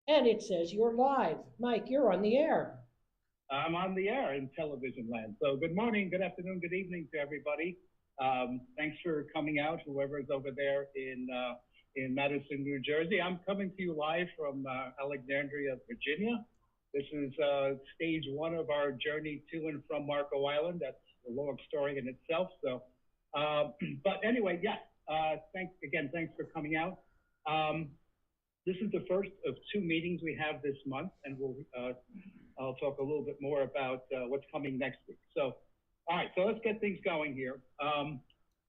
And it says you're live. Mike, you're on the air. I'm on the air in television land. So good morning, good afternoon, good evening to everybody. Thanks for coming out, whoever is over there in Madison, New Jersey. I'm coming to you live from Alexandria, Virginia. This is stage one of our journey to and from Marco Island. That's a long story in itself. So, but anyway, yeah. Thanks for coming out. This is the first of two meetings we have this month, and I'll talk a little bit more about what's coming next week. So, all right, so let's get things going here. All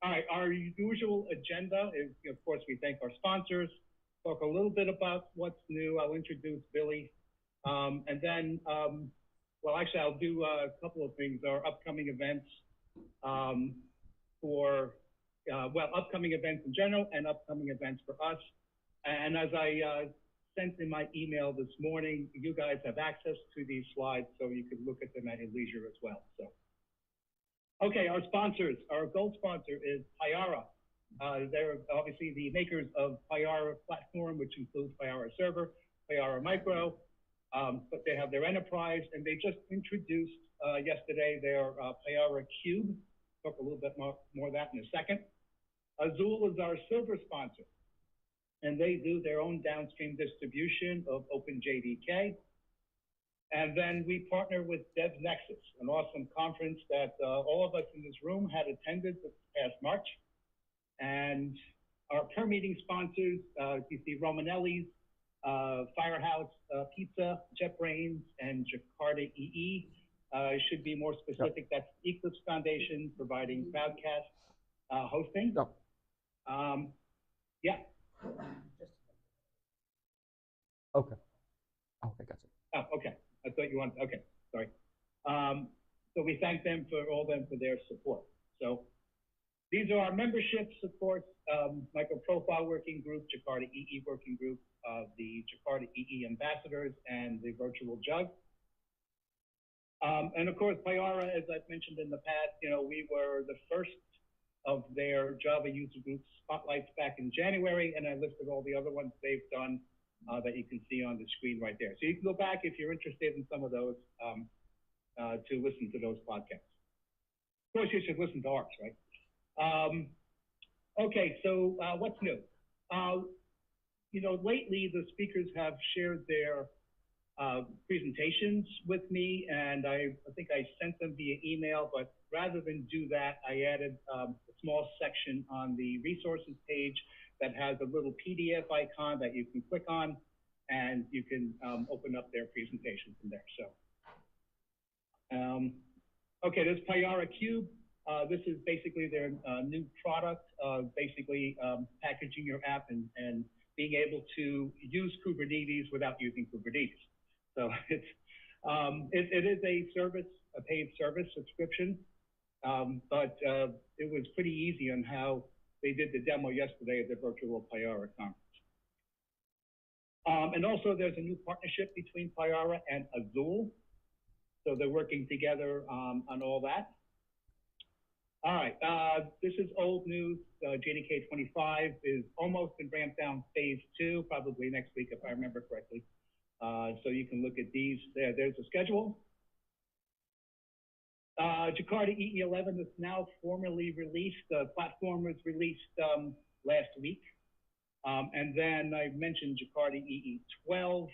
right, our usual agenda is, of course, we thank our sponsors, talk a little bit about what's new. I'll introduce Billy, and then, well, actually, I'll do a couple of things. Our upcoming events upcoming events in general and upcoming events for us. And as I sent in my email this morning, you guys have access to these slides, so you can look at them at your leisure as well. So, okay, our sponsors. Our gold sponsor is Payara. They're obviously the makers of Payara platform, which includes Payara Server, Payara Micro, but they have their enterprise, and they just introduced yesterday their Payara Cube. Talk a little bit more of that in a second. Azul is our silver sponsor, and they do their own downstream distribution of OpenJDK. And then we partner with DevNexus, an awesome conference that all of us in this room had attended this past March. And our per meeting sponsors, you see Romanelli's, Firehouse Pizza, JetBrains, and Jakarta EE. Should be more specific, that's Eclipse Foundation providing Cloudcast hosting. Yep. Yeah. Okay. Okay, gotcha. Oh, okay. I thought you wanted, okay, sorry. So we thank them for their support. So these are our memberships, of course, Micro Profile Working Group, Jakarta EE Working Group, the Jakarta EE Ambassadors, and the Virtual Jug. And of course, Payara, as I've mentioned in the past, we were the first of their Java user group spotlights back in January, and I listed all the other ones they've done that you can see on the screen right there. So you can go back if you're interested in some of those to listen to those podcasts. Of course, you should listen to ours, right? Okay, so what's new? Lately the speakers have shared their presentations with me, and I think I sent them via email, but rather than do that, I added a small section on the resources page that has a little PDF icon that you can click on, and you can open up their presentation from there. So, okay, this Payara Cube. This is basically their new product, basically packaging your app and being able to use Kubernetes without using Kubernetes. So it is a service, a paid service subscription, but it was pretty easy on how they did the demo yesterday at the virtual Payara conference. And also there's a new partnership between Payara and Azul. So they're working together on all that. All right, this is old news. JDK 25 is almost in ramp down phase 2, probably next week if I remember correctly. So you can look at these. There's a schedule. Jakarta EE11 is now formally released. The platform was released last week. And then I mentioned Jakarta EE12.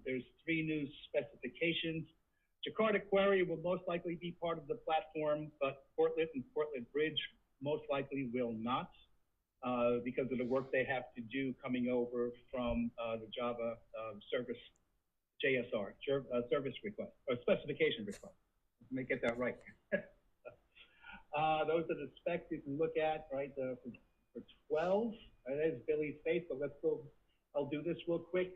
There's 3 new specifications. Jakarta Query will most likely be part of the platform, but Portlet and Portlet Bridge most likely will not because of the work they have to do coming over from the Java service JSR, service request, or specification request. Let me get that right. Those are the specs you can look at, right, for 12. There's Billy's face, but let's go. I'll do this real quick.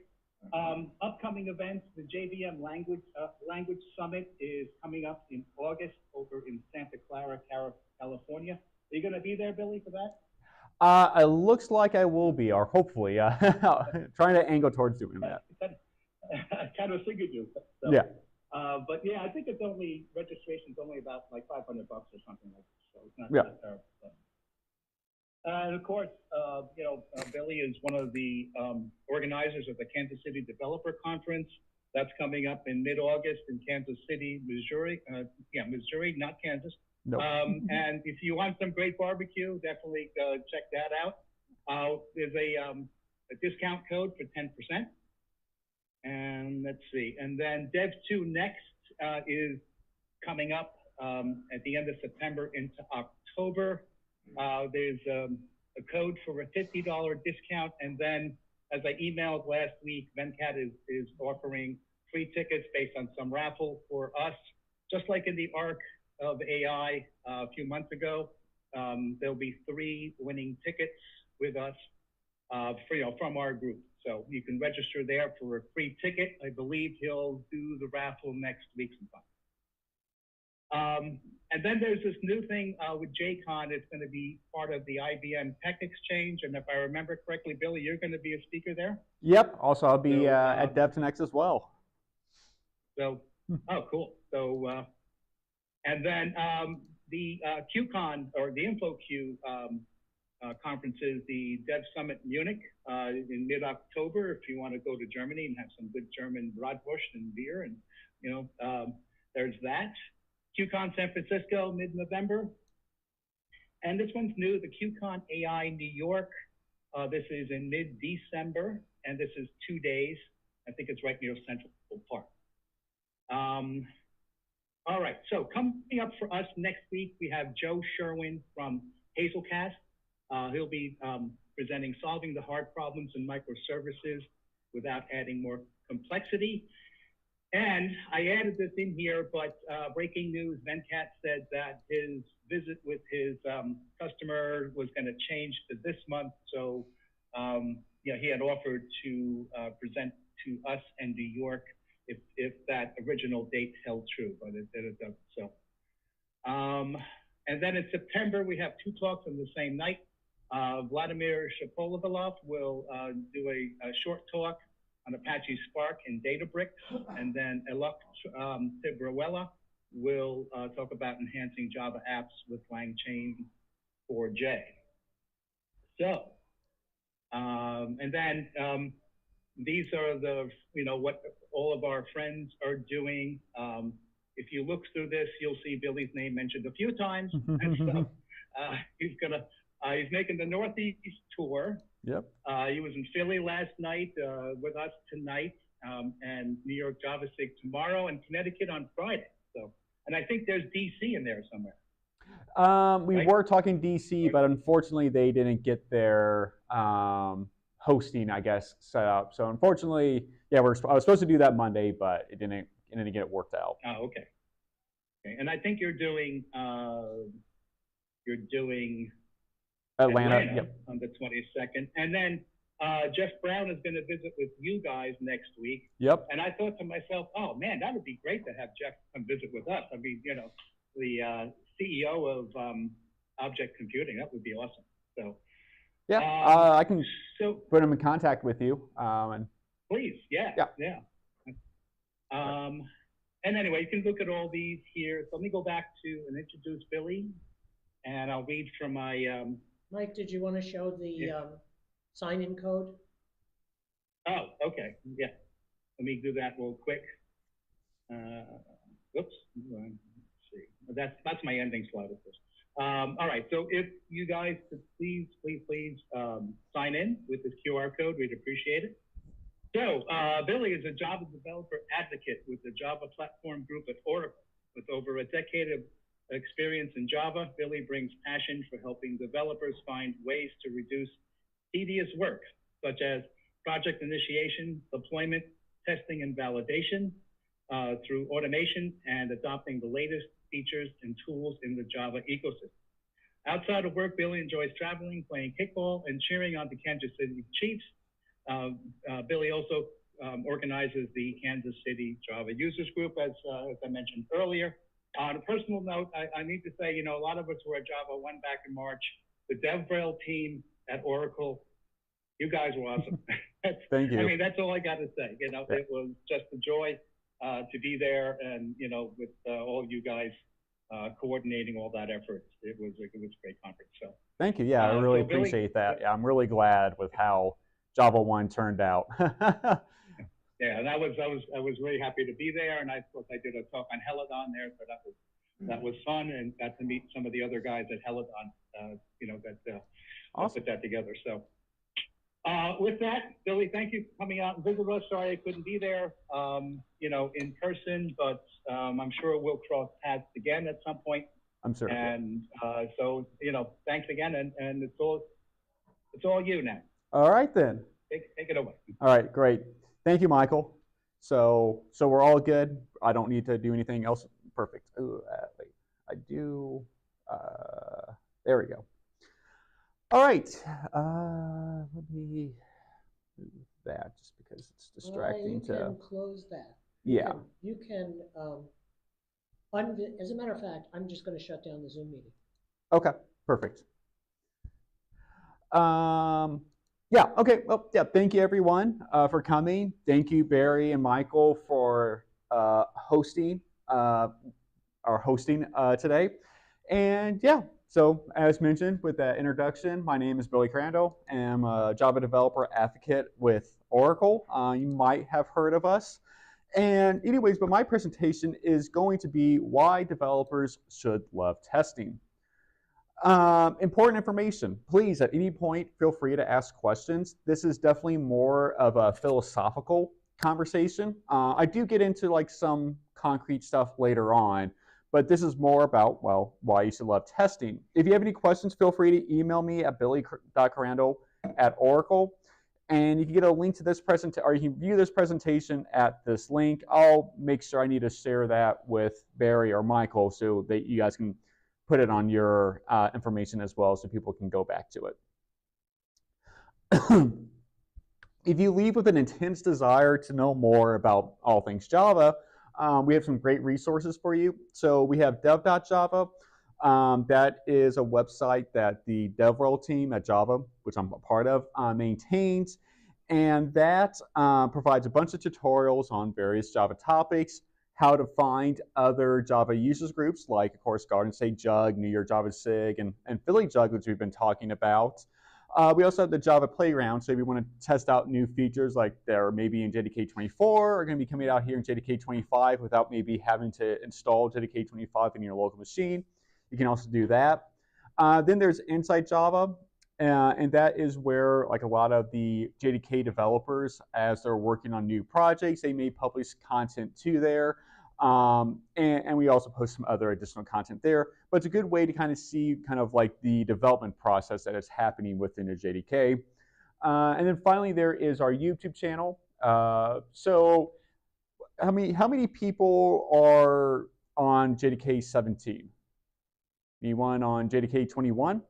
Upcoming events, the JVM Language Summit is coming up in August over in Santa Clara, California. Are you going to be there, Billy, for that? It looks like I will be, or hopefully, trying to angle towards doing that. I kind of figured you. So. Yeah. But yeah, I think registration's only about like $500 or something like that. So it's not yeah. terrible. And of course, Billy is one of the organizers of the Kansas City Developer Conference. That's coming up in mid-August in Kansas City, Missouri. Missouri, not Kansas. Nope. And if you want some great barbecue, definitely check that out. There's a discount code for 10%. And let's see. And then Dev2 Next is coming up at the end of September into October. There's a code for a $50 discount. And then, as I emailed last week, Venkat is offering free tickets based on some raffle for us. Just like in the Arc of AI a few months ago, there'll be 3 winning tickets with us from our group. So you can register there for a free ticket. I believe he'll do the raffle next week sometime. And then there's this new thing with JCon. It's going to be part of the IBM Tech Exchange. And if I remember correctly, Billy, you're going to be a speaker there? Yep. Also, I'll be at Dev2Next as well. So, oh, cool. So, and then the QCon, or the InfoQ conferences, the Dev Summit Munich in mid-October, if you want to go to Germany and have some good German Bratwurst and beer, and there's that. QCon San Francisco, mid-November. And this one's new, the QCon AI New York. This is in mid-December, and this is 2 days. I think it's right near Central Park. All right, so coming up for us next week, we have Joe Sherwin from Hazelcast. He'll be presenting Solving the Hard Problems in Microservices Without Adding More Complexity. And I added this in here, but breaking news, Venkat said that his visit with his customer was going to change to this month. So he had offered to present to us in New York if that original date held true, but it doesn't. So, and then in September, we have 2 talks on the same night. Vladimir Shapovalov will do a short talk on Apache Spark and Databricks, and then Alok Tibrawala will talk about enhancing Java apps with LangChain 4J. So, and then these are the, what all of our friends are doing. If you look through this, you'll see Billy's name mentioned a few times. And so he's making the Northeast tour. Yep. He was in Philly last night with us tonight, and New York JavaSig tomorrow, and Connecticut on Friday. So, and I think there's DC in there somewhere. We were talking DC, but unfortunately they didn't get their hosting, I guess, set up. So unfortunately, yeah, I was supposed to do that Monday, but it didn't get it worked out. Oh, okay. And I think you're doing Atlanta, yep. On the 22nd. And then Jeff Brown is going to visit with you guys next week. Yep. And I thought to myself, oh man, that would be great to have Jeff come visit with us. I mean, the CEO of Object Computing, that would be awesome. So yeah, I can put him in contact with you. And please, yeah. And anyway, you can look at all these here. So let me go back to and introduce Billy, and I'll read from my. Mike, did you want to show the sign-in code? Oh, okay. Yeah. Let me do that real quick. Oops. Let's see. That's my ending slide of this. All right. So if you guys could please sign in with this QR code, we'd appreciate it. So Billy is a Java developer advocate with the Java Platform Group at Oracle. With over a decade of experience in Java, Billy brings passion for helping developers find ways to reduce tedious work, such as project initiation, deployment, testing, and validation through automation and adopting the latest features and tools in the Java ecosystem. Outside of work, Billy enjoys traveling, playing kickball, and cheering on the Kansas City Chiefs. Billy also organizes the Kansas City Java Users Group, as I mentioned earlier. On a personal note, I need to say, a lot of us were at Java 1 back in March. The DevRel team at Oracle, you guys were awesome. Thank you. I mean, that's all I got to say. It was just a joy to be there, and with all you guys coordinating all that effort. It was a great conference. So Thank you. Yeah, I really So Billy, appreciate that. Yeah, I'm really glad with how Java 1 turned out. yeah, and I was really happy to be there, and of course I did a talk on Helidon there, so that was fun, and got to meet some of the other guys at Helidon, that Awesome. put that together. So with that, Billy, thank you for coming out and visit us. Sorry I couldn't be there, in person, but I'm sure we'll cross paths again at some point. I'm sure. And so, thanks again, and it's all you now. All right then. Take it away. All right, great. Thank you, Michael. So we're all good. I don't need to do anything else. Perfect. Ooh, wait, I do. There we go. All right. Let me move that just because it's distracting. You can close that. Yeah. You can. As a matter of fact, I'm just going to shut down the Zoom meeting. Okay. Perfect. Yeah. Okay. Well, yeah. Thank you, everyone, for coming. Thank you, Barry and Michael, for hosting today. And yeah. So as mentioned with that introduction, my name is Billy Korando. I'm a Java developer advocate with Oracle. You might have heard of us. And anyways, but my presentation is going to be why developers should love testing. Important information. Please, at any point, feel free to ask questions. This is definitely more of a philosophical conversation. I do get into like some concrete stuff later on, but this is more about, well, why you should love testing. If you have any questions, feel free to email me at billy.korando@Oracle. And you can get a link to this presentation, or you can view this presentation at this link. I'll make sure I need to share that with Barry or Michael so that you guys can put it on your information as well so people can go back to it. If you leave with an intense desire to know more about all things Java, we have some great resources for you. So we have dev.java. That is a website that the DevRel team at Java, which I'm a part of, maintains. And that provides a bunch of tutorials on various Java topics, how to find other Java users groups, like, of course, Garden State Jug, New York Java SIG, and Philly Jug, which we've been talking about. We also have the Java Playground, so if you want to test out new features like they're maybe in JDK 24 or going to be coming out here in JDK 25 without maybe having to install JDK 25 in your local machine, you can also do that. Then there's Inside Java, and that is where like a lot of the JDK developers, as they're working on new projects, they may publish content to there. And we also post some other additional content there. But it's a good way to kind of see kind of like the development process that is happening within a JDK. And then finally, there is our YouTube channel. So how many people are on JDK 17? Anyone on JDK 21?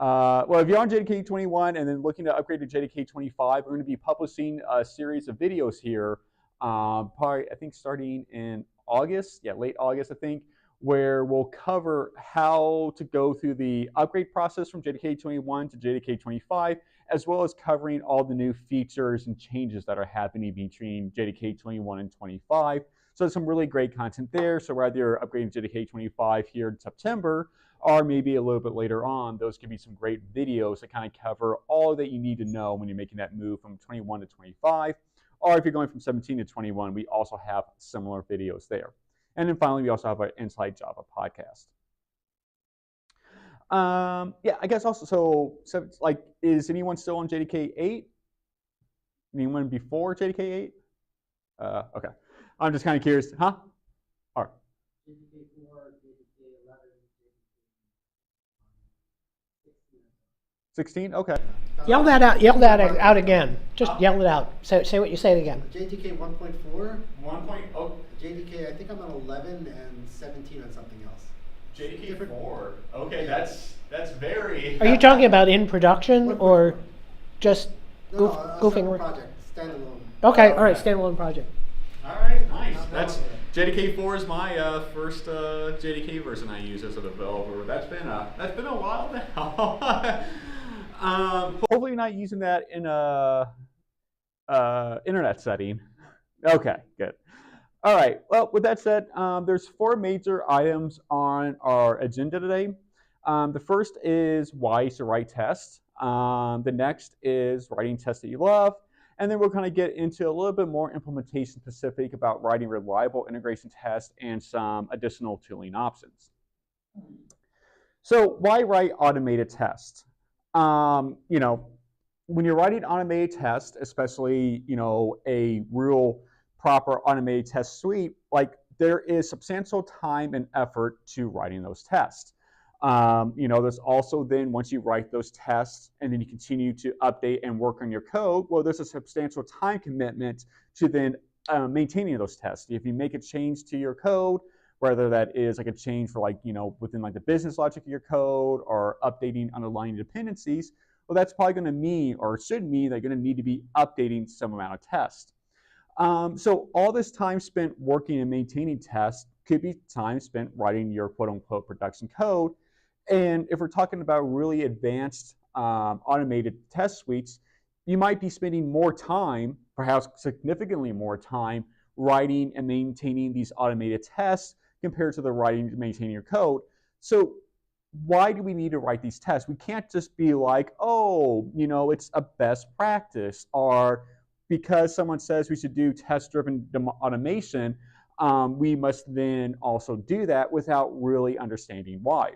Well, if you're on JDK 21 and then looking to upgrade to JDK 25, we're going to be publishing a series of videos here, probably I think starting in August, late August, I think, where we'll cover how to go through the upgrade process from JDK 21 to JDK 25, as well as covering all the new features and changes that are happening between JDK 21 and 25. So there's some really great content there. So whether you're upgrading JDK 25 here in September, or maybe a little bit later on, those could be some great videos that kind of cover all that you need to know when you're making that move from 21 to 25. Or if you're going from 17 to 21, we also have similar videos there. And then finally, we also have our Inside Java podcast. I guess also, so like, is anyone still on JDK 8? Anyone before JDK 8? Okay. I'm just kind of curious, huh? All right. JDK 4, JDK 11, 16? Okay. Yell that out again. Just yell it out. Say what you said again. JDK 1.4. JDK, I think I'm on 11 and 17 on something else. JDK 4. Okay, that's very. Are you talking about in production or just goofing around? Project, standalone. Okay, all right, standalone project. All right, nice. That's JDK 4 is my first JDK version I use as a developer. That's been a while now. Hopefully you're not using that in a internet setting. Okay, good. All right. Well, with that said, there's 4 major items on our agenda today. The first is why you should write tests. The next is writing tests that you love. And then we'll kind of get into a little bit more implementation specific about writing reliable integration tests and some additional tooling options. So why write automated tests? You know, when you're writing automated tests, especially, you know, a real proper automated test suite, like there is substantial time and effort to writing those tests. You know, there's also then once you write those tests and then you continue to update and work on your code, well, there's a substantial time commitment to then maintaining those tests. If you make a change to your code, whether that is like a change for like, you know, within like the business logic of your code or updating underlying dependencies, well, that's probably going to mean or should mean they're going to need to be updating some amount of tests. So all this time spent working and maintaining tests could be time spent writing your quote unquote production code. And if we're talking about really advanced automated test suites, you might be spending more time, perhaps significantly more time, writing and maintaining these automated tests compared to the writing and maintaining your code. So why do we need to write these tests? We can't just be like, oh, you know, it's a best practice, or because someone says we should do test-driven automation, we must then also do that without really understanding why.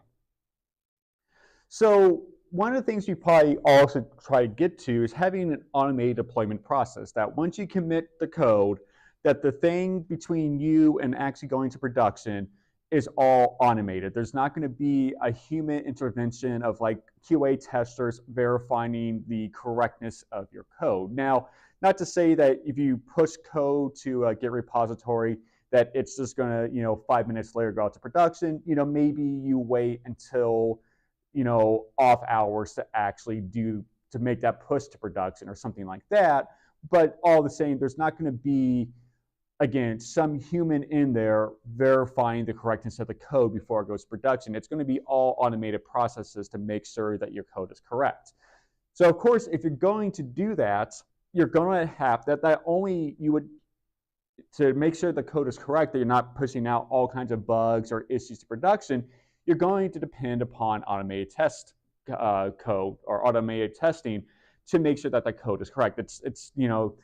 So one of the things you probably also try to get to is having an automated deployment process that once you commit the code, that the thing between you and actually going to production is all automated. There's not going to be a human intervention of like QA testers verifying the correctness of your code. Now, not to say that if you push code to a Git repository that it's just going to, you know, 5 minutes later go out to production. You know, maybe you wait until, you know, off hours to actually to make that push to production or something like that. But all the same, there's not going to be, again, some human in there verifying the correctness of the code before it goes to production. It's going to be all automated processes to make sure that your code is correct. So of course, if you're going to do that, you're going to have that only you would, to make sure the code is correct, that you're not pushing out all kinds of bugs or issues to production, you're going to depend upon automated test code or automated testing to make sure that the code is correct. It's you know,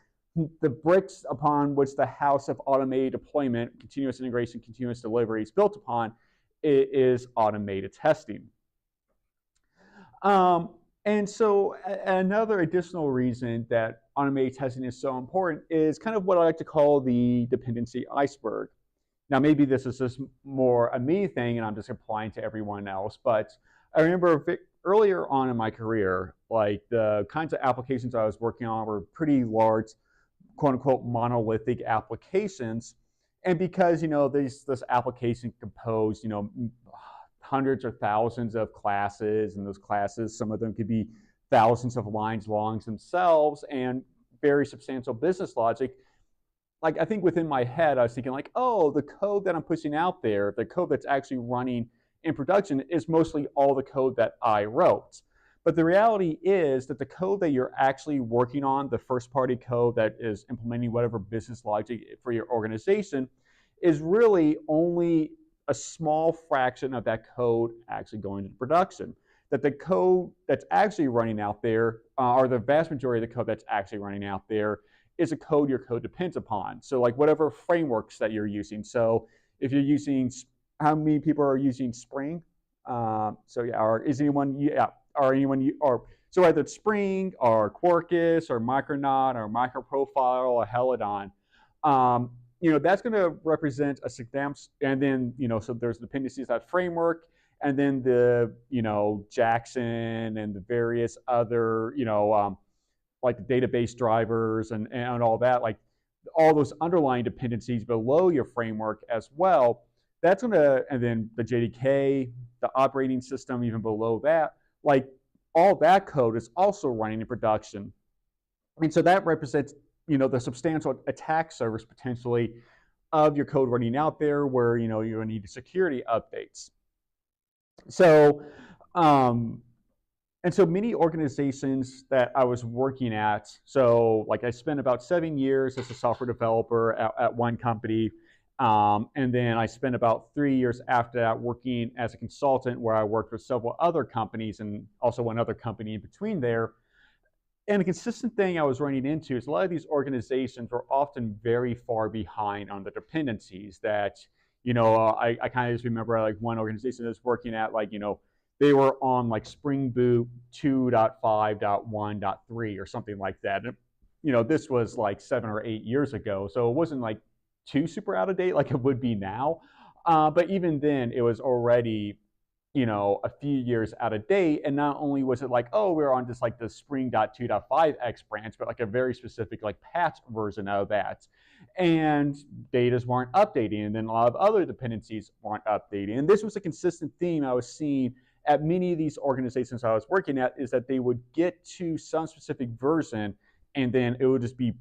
the bricks upon which the house of automated deployment, continuous integration, continuous delivery is built upon is automated testing. And so another additional reason that automated testing is so important is kind of what I like to call the dependency iceberg. Now, maybe this is just more a me thing and I'm just applying to everyone else, but I remember earlier on in my career, like the kinds of applications I was working on were pretty large, quote unquote, monolithic applications. And because, you know, this application composed, you know, hundreds or thousands of classes, and those classes, some of them could be thousands of lines long themselves and very substantial business logic. Like, I think within my head, I was thinking like, oh, the code that I'm pushing out there, the code that's actually running in production is mostly all the code that I wrote. But the reality is that the code that you're actually working on, the first party code that is implementing whatever business logic for your organization, is really only a small fraction of that code actually going into production. That the code that's actually running out there, or the vast majority of the code that's actually running out there, is a code your code depends upon. So like whatever frameworks that you're using. So if you're using, how many people are using Spring? So yeah, or is anyone, yeah, or anyone, or so either it's Spring or Quarkus or Micronaut or MicroProfile or Helidon. You know, that's going to represent a significant, and then, you know, so there's dependencies that framework, and then the, you know, Jackson and the various other, you know, like the database drivers and all that, like all those underlying dependencies below your framework as well. That's going to, and then the JDK, the operating system, even below that, like all that code is also running in production. And so that represents, you know, the substantial attack surface potentially of your code running out there where, you know, you're going to need security updates. So, and so many organizations that I was working at, so like I spent about 7 years as a software developer at one company. And then I spent about 3 years after that working as a consultant, where I worked with several other companies and also one other company in between there. And a consistent thing I was running into is a lot of these organizations were often very far behind on the dependencies that, I kind of just remember like one organization I was working at, like, they were on like Spring Boot 2.5.1.3 or something like that. And, this was like 7 or 8 years ago. So it wasn't like too super out of date like it would be now. But even then, it was already, a few years out of date. And not only was it like, oh, we're on just like the Spring.2.5x branch, but like a very specific like patch version of that. And datas weren't updating. And then a lot of other dependencies weren't updating. And this was a consistent theme I was seeing at many of these organizations I was working at, is that they would get to some specific version and then it would just be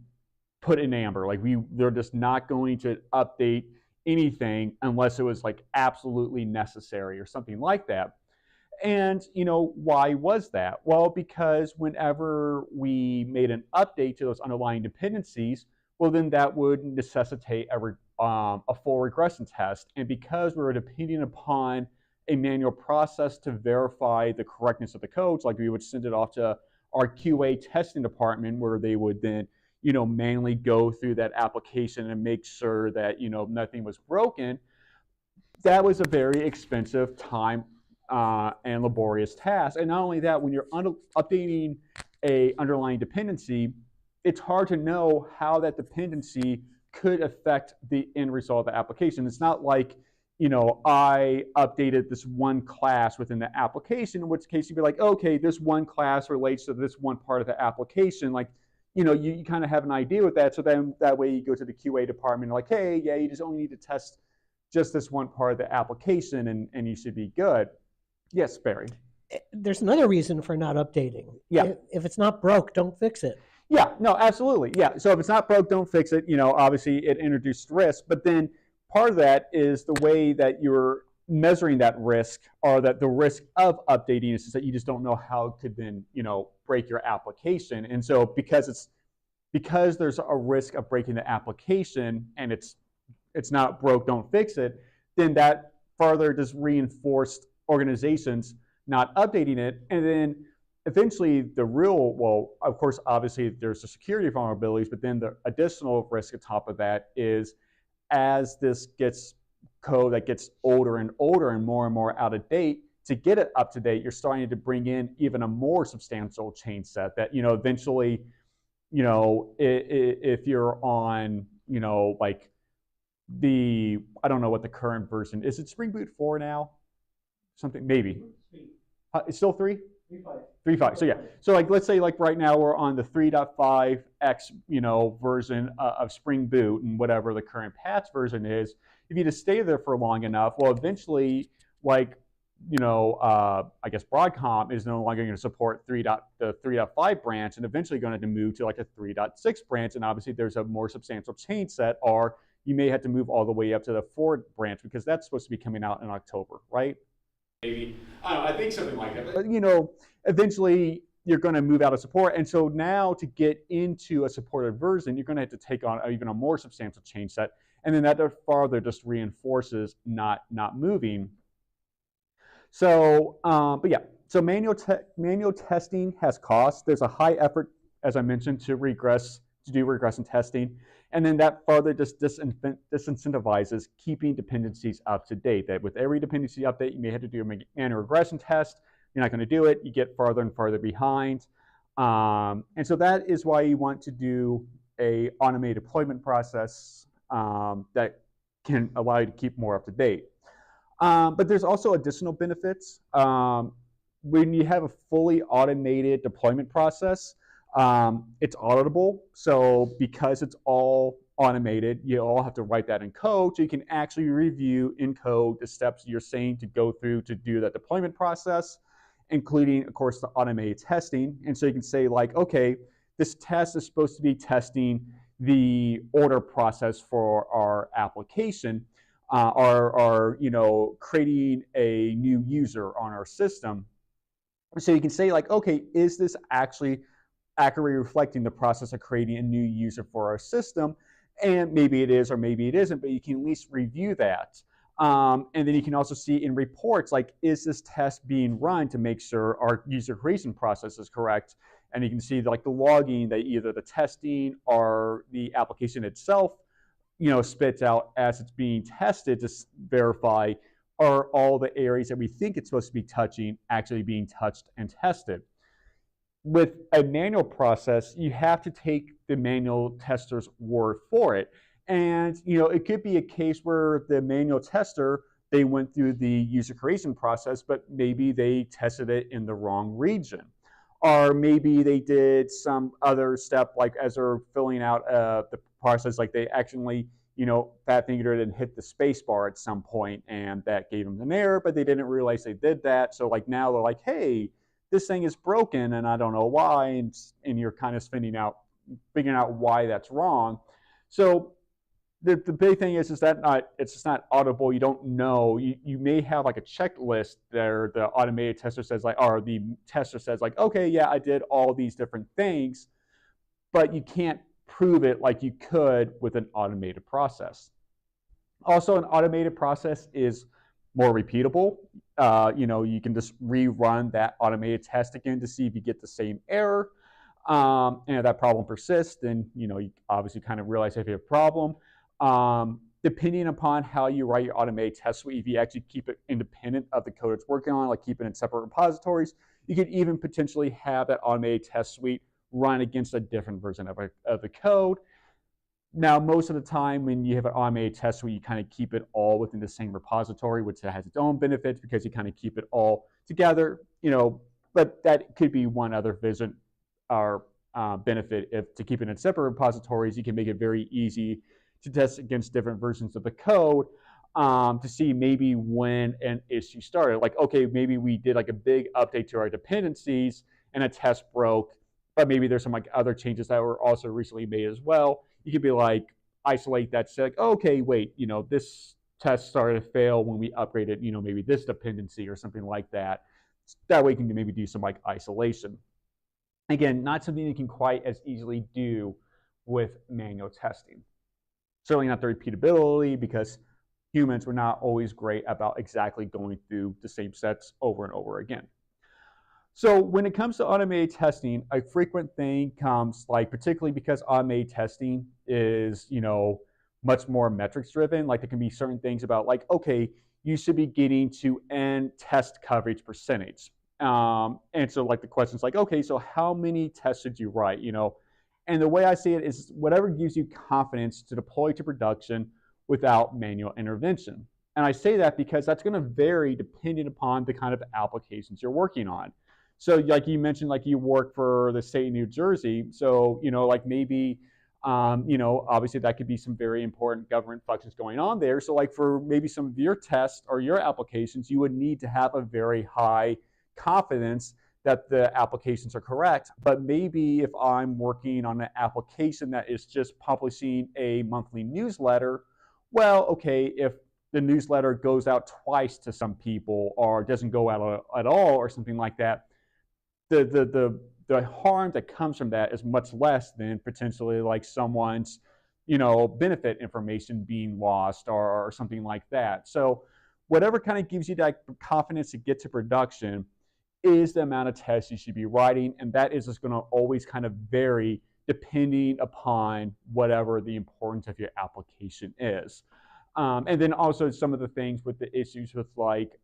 put in amber. Like they're just not going to update anything unless it was like absolutely necessary or something like that. And why was that? Well, because whenever we made an update to those underlying dependencies, well, then that would necessitate a full regression test. And because we were depending upon a manual process to verify the correctness of the codes, like we would send it off to our QA testing department, where they would then manually go through that application and make sure that, nothing was broken. That was a very expensive time and laborious task. And not only that, when you're updating a underlying dependency, it's hard to know how that dependency could affect the end result of the application. It's not like, I updated this one class within the application, in which case you'd be like, okay, this one class relates to this one part of the application. Like, you kind of have an idea with that. So then that way you go to the QA department, like, hey, yeah, you just only need to test just this one part of the application and you should be good. Yes, Barry. There's another reason for not updating. Yeah. If it's not broke, don't fix it. Yeah, no, absolutely. Yeah. So if it's not broke, don't fix it. Obviously it introduced risk, but then part of that is the way that you're measuring that risk, or that the risk of updating is that you just don't know how it could then, break your application. And so because there's a risk of breaking the application and it's not broke, don't fix it, then that further just reinforced organizations not updating it. And then eventually of course, obviously there's the security vulnerabilities, but then the additional risk on top of that is, as this gets code that gets older and older and more out of date, to get it up to date, you're starting to bring in even a more substantial change set that, eventually, if you're on, like I don't know what the current version is. It Spring Boot 4 now? Something, maybe. It's still 3? 3.5. So yeah. So like, let's say like right now we're on the 3.5x, version of Spring Boot, and whatever the current patch version is. If you just stay there for long enough, well, eventually, like, I guess Broadcom is no longer going to support the 3.5 branch, and eventually going to move to like a 3.6 branch. And obviously there's a more substantial change set, or you may have to move all the way up to the 4 branch, because that's supposed to be coming out in October, right? Maybe. I think something like that. But, eventually you're going to move out of support. And so now to get into a supported version, you're going to have to take on even a more substantial change set. And then that farther just reinforces not moving. So, but yeah, so manual testing has costs. There's a high effort, as I mentioned, to do regression testing. And then that further just disincentivizes keeping dependencies up to date. That with every dependency update, you may have to do a manual regression test. You're not going to do it. You get farther and farther behind. And so that is why you want to do a automated deployment process that can allow you to keep more up to date. But there's also additional benefits. When you have a fully automated deployment process, it's auditable. So because it's all automated, you all have to write that in code. So you can actually review in code the steps you're saying to go through to do that deployment process, including, of course, the automated testing. And so you can say like, okay, this test is supposed to be testing the order process for our application, or creating a new user on our system. So you can say like, okay, is this actually accurately reflecting the process of creating a new user for our system? And maybe it is or maybe it isn't, but you can at least review that. And then you can also see in reports, like, is this test being run to make sure our user creation process is correct? And you can see like the logging that either the testing or the application itself, spits out as it's being tested to verify, are all the areas that we think it's supposed to be touching actually being touched and tested. With a manual process, you have to take the manual tester's word for it. And it could be a case where the manual tester, they went through the user creation process, but maybe they tested it in the wrong region. Or maybe they did some other step, like as they're filling out the process, like they accidentally, fat fingered it and hit the space bar at some point, and that gave them an error, but they didn't realize they did that. So like now they're like, hey, this thing is broken and I don't know why, and you're kind of figuring out why that's wrong. So the big thing is that it's just not auditable. You don't know. You may have like a checklist there. The automated tester says like, or the tester says like, okay, yeah, I did all these different things, but you can't prove it like you could with an automated process. Also, an automated process is more repeatable. You can just rerun that automated test again to see if you get the same error. And if that problem persists, then you obviously kind of realize if you have a problem. Depending upon how you write your automated test suite, if you actually keep it independent of the code it's working on, like keep it in separate repositories, you could even potentially have that automated test suite run against a different version of the code. Now, most of the time when you have an automated test suite, you kind of keep it all within the same repository, which has its own benefits because you kind of keep it all together, but that could be one other vision or benefit. If to keep it in separate repositories, you can make it very easy to test against different versions of the code to see maybe when an issue started. Like, okay, maybe we did like a big update to our dependencies and a test broke, but maybe there's some like other changes that were also recently made as well. You could be like, isolate that, say like, okay, wait, this test started to fail when we upgraded, maybe this dependency or something like that. That way you can maybe do some like isolation. Again, not something you can quite as easily do with manual testing. Certainly not the repeatability, because humans were not always great about exactly going through the same sets over and over again. So when it comes to automated testing, a frequent thing comes, like particularly because automated testing is, much more metrics driven, like there can be certain things about like, okay, you should be getting to end test coverage percentage. And so like the question's like, okay, so how many tests should you write, And the way I see it is whatever gives you confidence to deploy to production without manual intervention. And I say that because that's going to vary depending upon the kind of applications you're working on. So like you mentioned, like you work for the state of New Jersey. So, like maybe, obviously that could be some very important government functions going on there. So like for maybe some of your tests or your applications, you would need to have a very high confidence that the applications are correct. But maybe if I'm working on an application that is just publishing a monthly newsletter, well, okay, if the newsletter goes out twice to some people or doesn't go out at all or something like that, the harm that comes from that is much less than potentially like someone's, benefit information being lost or something like that. So whatever kind of gives you that confidence to get to production is the amount of tests you should be writing, and that is just going to always kind of vary depending upon whatever the importance of your application is. And then also some of the things with the issues with like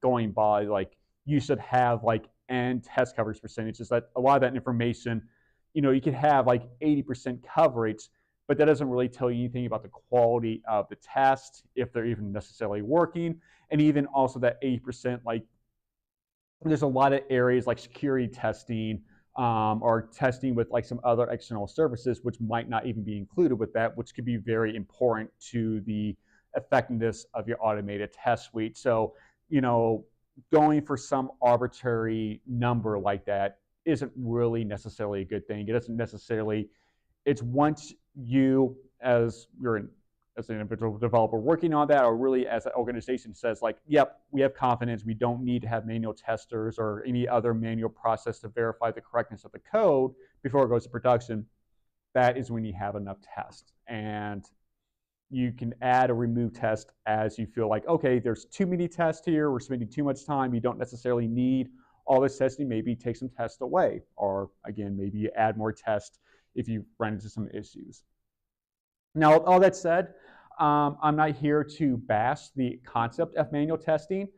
going by, like you should have like end test coverage percentages, that a lot of that information, you could have like 80% coverage, but that doesn't really tell you anything about the quality of the test, if they're even necessarily working. And even also that 80%, like there's a lot of areas like security testing or testing with like some other external services, which might not even be included with that, which could be very important to the effectiveness of your automated test suite. So, going for some arbitrary number like that isn't really necessarily a good thing. It doesn't necessarily, it's once you, as an individual developer working on that, or really as an organization says like, yep, we have confidence, we don't need to have manual testers or any other manual process to verify the correctness of the code before it goes to production, that is when you have enough tests. And you can add or remove tests as you feel like, okay, there's too many tests here, we're spending too much time, you don't necessarily need all this testing, maybe take some tests away. Or again, maybe you add more tests if you run into some issues. Now, all that said, I'm not here to bash the concept of manual testing.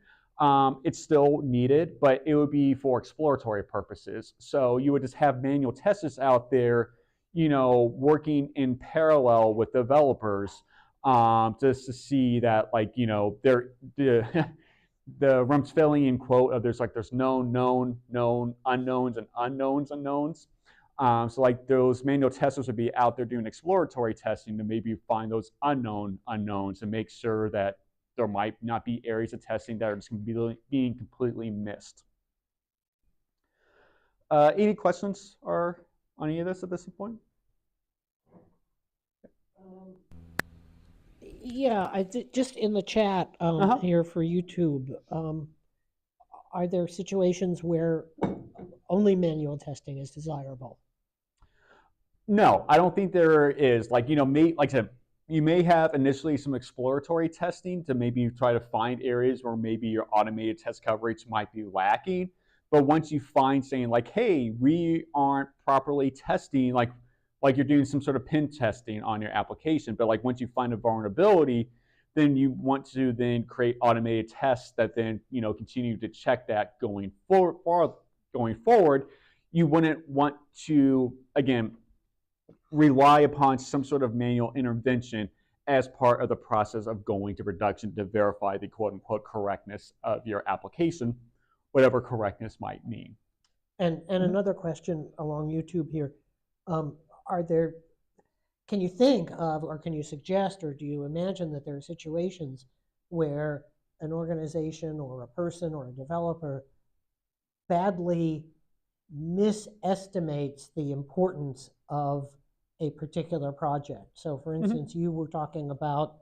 It's still needed, but it would be for exploratory purposes. So you would just have manual testers out there, working in parallel with developers, just to see that, like, they're the Rumsfeldian quote of there's known, unknowns, and unknowns. So like those manual testers would be out there doing exploratory testing to maybe find those unknowns and make sure that there might not be areas of testing that are just going to be being completely missed. Any questions on any of this at this point? Yeah, just in the chat here for YouTube, are there situations where only manual testing is desirable? No, I don't think there is. Like I said, you may have initially some exploratory testing to maybe try to find areas where maybe your automated test coverage might be lacking. But once you find saying like, hey, we aren't properly testing, like you're doing some sort of pen testing on your application, but like once you find a vulnerability, then you want to then create automated tests that then continue to check that going forward. You wouldn't want to, again, rely upon some sort of manual intervention as part of the process of going to production to verify the quote-unquote correctness of your application, whatever correctness might mean. And another question along YouTube here, can you think of, or can you suggest, or do you imagine that there are situations where an organization or a person or a developer badly misestimates the importance of a particular project? So for instance, you were talking about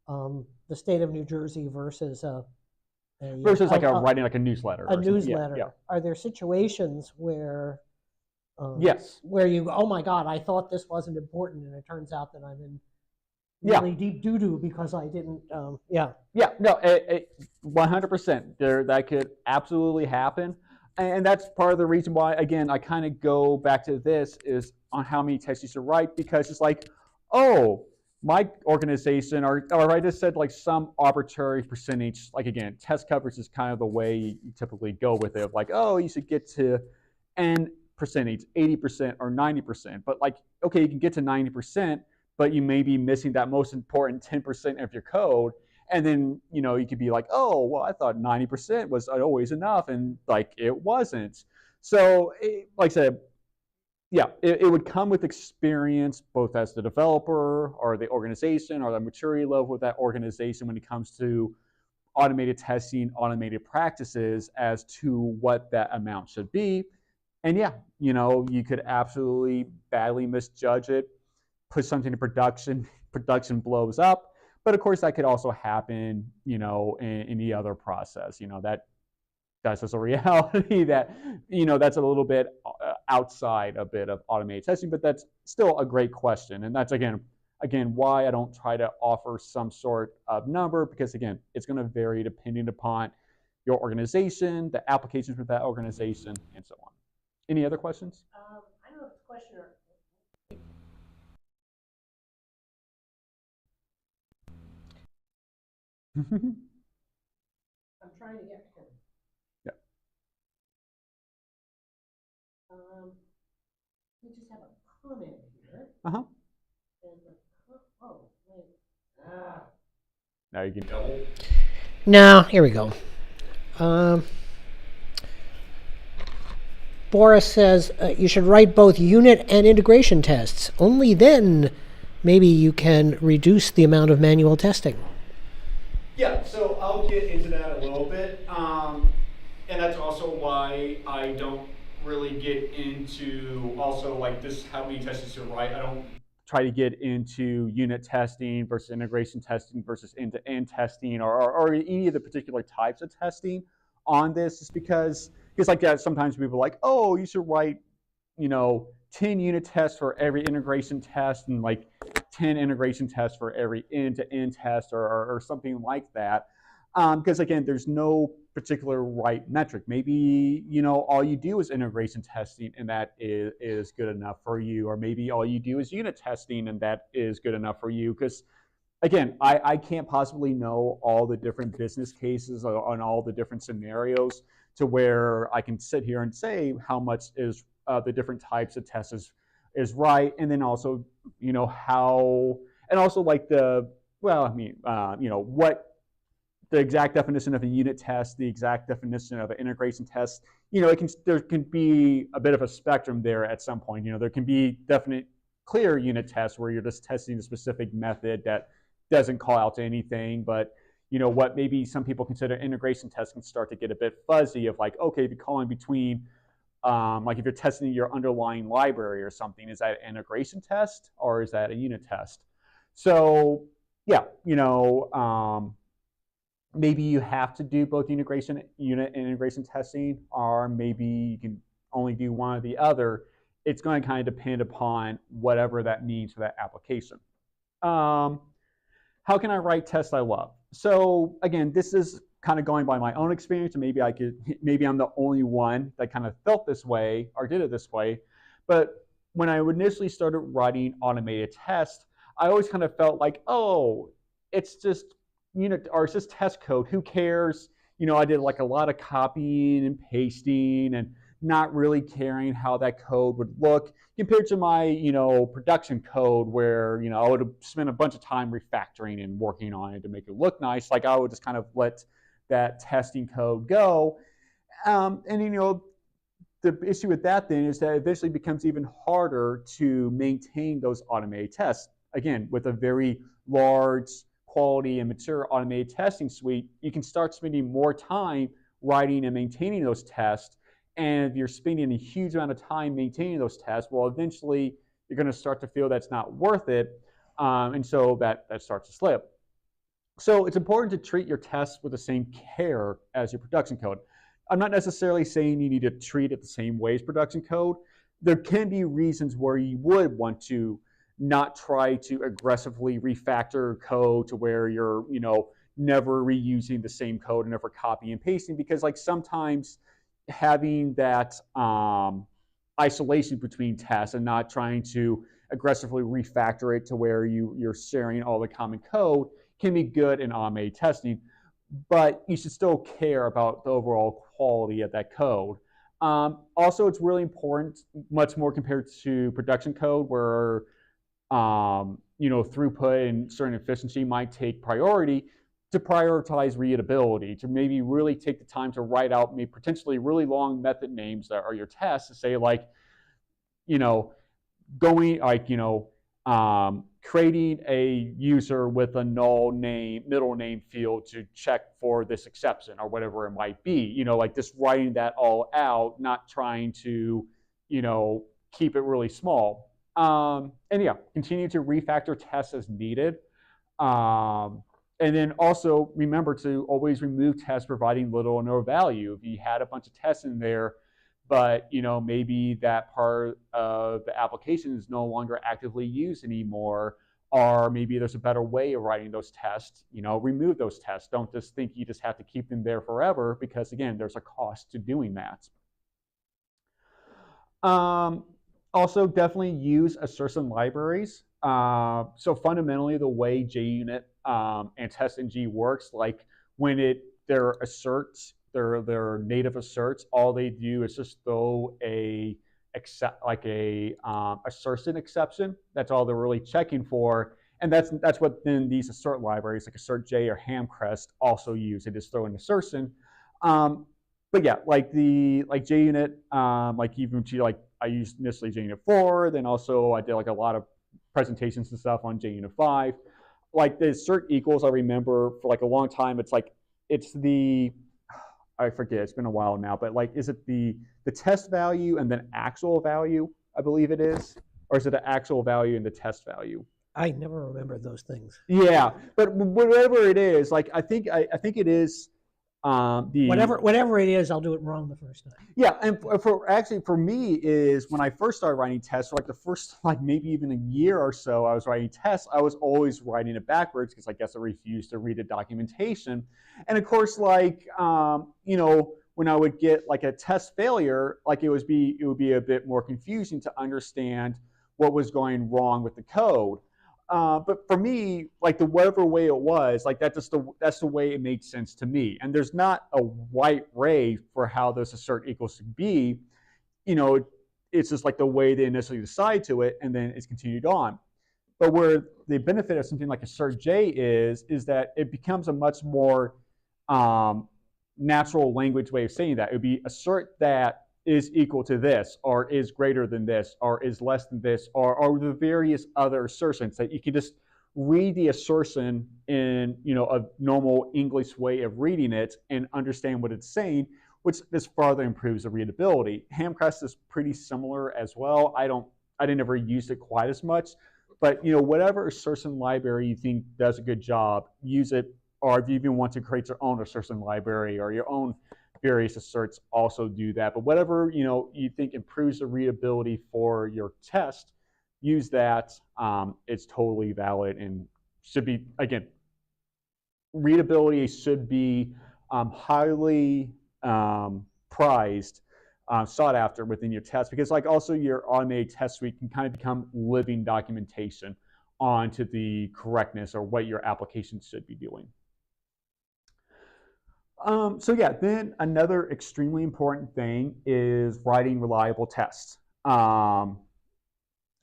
the state of New Jersey versus writing like a newsletter. A newsletter. Yeah. Are there situations where yes, where you go, oh my God, I thought this wasn't important, and it turns out that I'm in really deep doo-doo because I didn't, no, 100%. That could absolutely happen. And that's part of the reason why, again, I kind of go back to this is on how many tests you should write, because it's like, oh, my organization, or I just said like some arbitrary percentage, like again, test coverage is kind of the way you typically go with it, like, oh, you should get to N percentage, 80% or 90%. But like, okay, you can get to 90%, but you may be missing that most important 10% of your code. And then, you could be like, oh, well, I thought 90% was always enough. And like, it wasn't. So like I said, yeah, it would come with experience, both as the developer or the organization or the maturity level of that organization when it comes to automated testing, automated practices as to what that amount should be. And yeah, you could absolutely badly misjudge it, put something to production blows up. But of course, that could also happen, in any other process. That's just a reality that, that's a little bit outside a bit of automated testing, but that's still a great question. And that's, again, why I don't try to offer some sort of number, because, again, it's going to vary depending upon your organization, the applications for that organization, and so on. Any other questions? I don't know if it's a question or... I'm trying to get him. Yeah. We just have a comment here. Uh-huh. And wait. Now you can double. No, here we go. Boris says you should write both unit and integration tests. Only then maybe you can reduce the amount of manual testing. Yeah, so I'll get into that a little bit. And that's also why I don't really get into also like this, how many tests you write. I don't try to get into unit testing versus integration testing versus end-to-end testing or any of the particular types of testing on this, just because like that, sometimes people are like, oh, you should write, 10 unit tests for every integration test and like 10 integration tests for every end-to-end test or something like that. Because again, there's no particular right metric. Maybe, all you do is integration testing and that is good enough for you. Or maybe all you do is unit testing and that is good enough for you. Because again, I can't possibly know all the different business cases on all the different scenarios to where I can sit here and say how much is the different types of tests is right. And then also, how, and also like what the exact definition of a unit test, the exact definition of an integration test, there can be a bit of a spectrum there at some point. There can be definite clear unit tests where you're just testing a specific method that doesn't call out to anything, but what maybe some people consider integration tests can start to get a bit fuzzy of like, okay, if you're calling between, like if you're testing your underlying library or something, is that an integration test or is that a unit test? So yeah, maybe you have to do both unit and integration testing, or maybe you can only do one or the other. It's going to kind of depend upon whatever that means for that application. How can I write tests I love? So again, this is kind of going by my own experience, and maybe I'm the only one that kind of felt this way or did it this way. But when I initially started writing automated tests, I always kind of felt like, oh, it's just it's just test code. Who cares? I did like a lot of copying and pasting and not really caring how that code would look compared to my, production code where, I would have spent a bunch of time refactoring and working on it to make it look nice. Like I would just kind of let that testing code go. The issue with that then is that it eventually becomes even harder to maintain those automated tests. Again, with a very large quality and mature automated testing suite, you can start spending more time writing and maintaining those tests. And if you're spending a huge amount of time maintaining those tests, well, eventually you're going to start to feel that's not worth it. And so that starts to slip. So it's important to treat your tests with the same care as your production code. I'm not necessarily saying you need to treat it the same way as production code. There can be reasons where you would want to not try to aggressively refactor code to where you're, never reusing the same code and never copy and pasting, because like sometimes having that isolation between tests and not trying to aggressively refactor it to where you're sharing all the common code can be good in automated testing, but you should still care about the overall quality of that code. Also, it's really important, much more compared to production code where throughput and certain efficiency might take priority, to prioritize readability, to maybe really take the time to write out maybe potentially really long method names that are your tests to say like, creating a user with a null name, middle name field to check for this exception or whatever it might be, like just writing that all out, not trying to, keep it really small. And yeah, continue to refactor tests as needed. And then also remember to always remove tests providing little or no value. If you had a bunch of tests in there, but maybe that part of the application is no longer actively used anymore, or maybe there's a better way of writing those tests, remove those tests. Don't just think you just have to keep them there forever, because again, there's a cost to doing that. Also, definitely use assertion libraries. So fundamentally, the way JUnit and TestNG works, like when their asserts, their native asserts, all they do is just throw a assertion exception. That's all they're really checking for, and that's what then these assert libraries like AssertJ or Hamcrest also use. They just throw an assertion. But yeah, like JUnit, I used initially JUnit 4, then also I did like a lot of presentations and stuff on JUnit 5. Like the assert equals, I remember for like a long time, I forget, it's been a while now, but like, is it the test value and then actual value, I believe it is? Or is it the actual value and the test value? I never remember those things. Yeah, but whatever it is, like I think it is Whatever it is, I'll do it wrong the first time. Yeah, and for me is when I first started writing tests, like the first like maybe even a year or so, I was writing tests. I was always writing it backwards because I guess I refused to read the documentation. And of course, like when I would get like a test failure, like it would be a bit more confusing to understand what was going wrong with the code. But for me, like whatever way it was, like that's the way it made sense to me. And there's not a white ray for how those assert equals should be. It's just like the way they initially decide to it, and then it's continued on. But where the benefit of something like assert J is that it becomes a much more natural language way of saying that. It would be assert that is equal to this, or is greater than this, or is less than this, or the various other assertions that you can just read the assertion in a normal English way of reading it and understand what it's saying, which just further improves the readability. Hamcrest is pretty similar as well. I didn't ever use it quite as much, but whatever assertion library you think does a good job, use it. Or if you even want to create your own assertion library or your own various asserts, also do that. But whatever you think improves the readability for your test, use that. It's totally valid and should be, again, readability should be highly prized, sought after within your test, because like also your automated test suite can kind of become living documentation onto the correctness or what your application should be doing. So yeah, then another extremely important thing is writing reliable tests.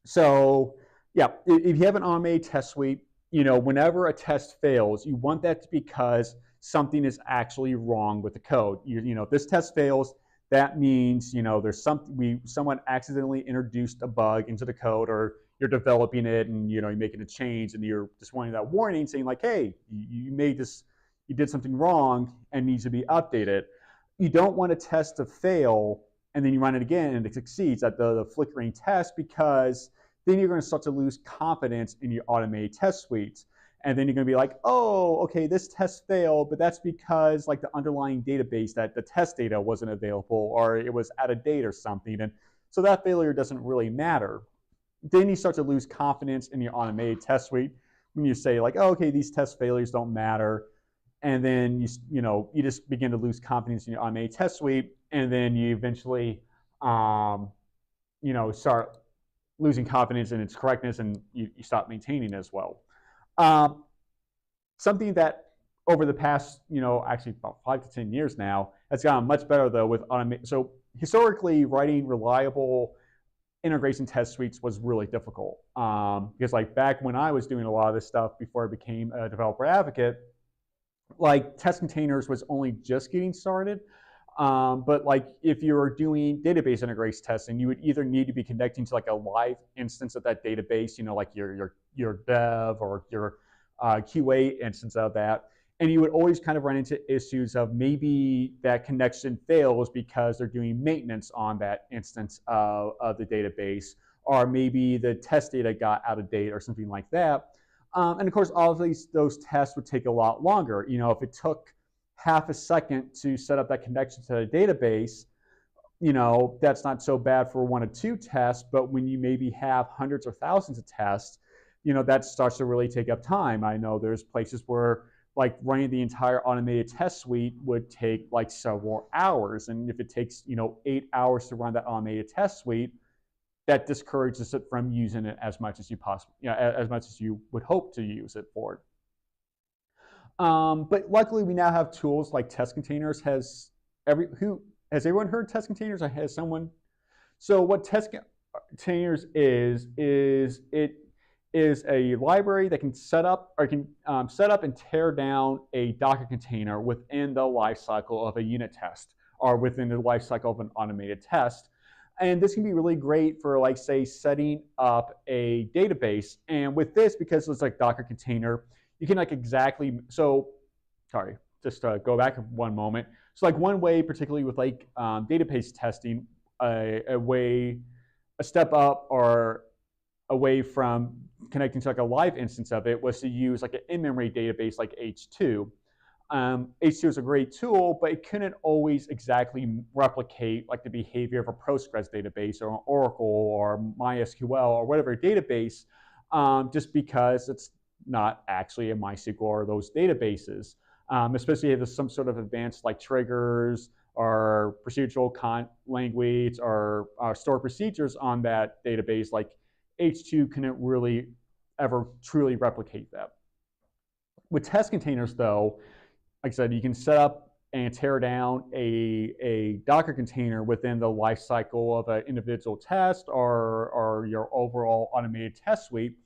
So yeah, if you have an automated test suite, whenever a test fails, you want that to be because something is actually wrong with the code. If this test fails, that means there's someone accidentally introduced a bug into the code, or you're developing it and you're making a change and you're just wanting that warning saying like, hey, you did something wrong and needs to be updated. You don't want a test to fail and then you run it again and it succeeds at the flickering test, because then you're going to start to lose confidence in your automated test suites. And then you're going to be like, oh, okay, this test failed, but that's because like the underlying database, that the test data wasn't available or it was out of date or something. And so that failure doesn't really matter. Then you start to lose confidence in your automated test suite when you say like, oh, okay, these test failures don't matter. And then you just begin to lose confidence in your automated test suite, and then you eventually start losing confidence in its correctness, and you stop maintaining as well. Something that over the past, actually about 5 to 10 years now, has gotten much better though with automation. So historically, writing reliable integration test suites was really difficult, because like back when I was doing a lot of this stuff before I became a developer advocate, like test containers was only just getting started. But like if you were doing database integration testing, you would either need to be connecting to like a live instance of that database, like your dev or your QA instance of that. And you would always kind of run into issues of maybe that connection fails because they're doing maintenance on that instance of the database, or maybe the test data got out of date or something like that. And of course, all of those tests would take a lot longer. If it took half a second to set up that connection to the database, that's not so bad for 1 or 2 tests. But when you maybe have hundreds or thousands of tests, that starts to really take up time. I know there's places where like running the entire automated test suite would take like several hours. And if it takes, 8 hours to run that automated test suite, that discourages it from using it as much as you possibly, as much as you would hope to use it for. But luckily, we now have tools like test containers. Has everyone heard test containers? Or has someone? So what test containers is it is a library that can set up and tear down a Docker container within the lifecycle of a unit test, or within the lifecycle of an automated test. And this can be really great for, like, say, setting up a database. And with this, because it's like Docker container, you can go back one moment. So like one way, particularly with like database testing, a step up or away from connecting to like a live instance of it was to use like an in-memory database like H2. H2 is a great tool, but it couldn't always exactly replicate like the behavior of a Postgres database or an Oracle or MySQL or whatever database, just because it's not actually a MySQL or those databases, especially if there's some sort of advanced like triggers or procedural language or store procedures on that database. Like H2 couldn't really ever truly replicate that. With test containers, though, like I said, you can set up and tear down a Docker container within the lifecycle of an individual test or your overall automated test suite.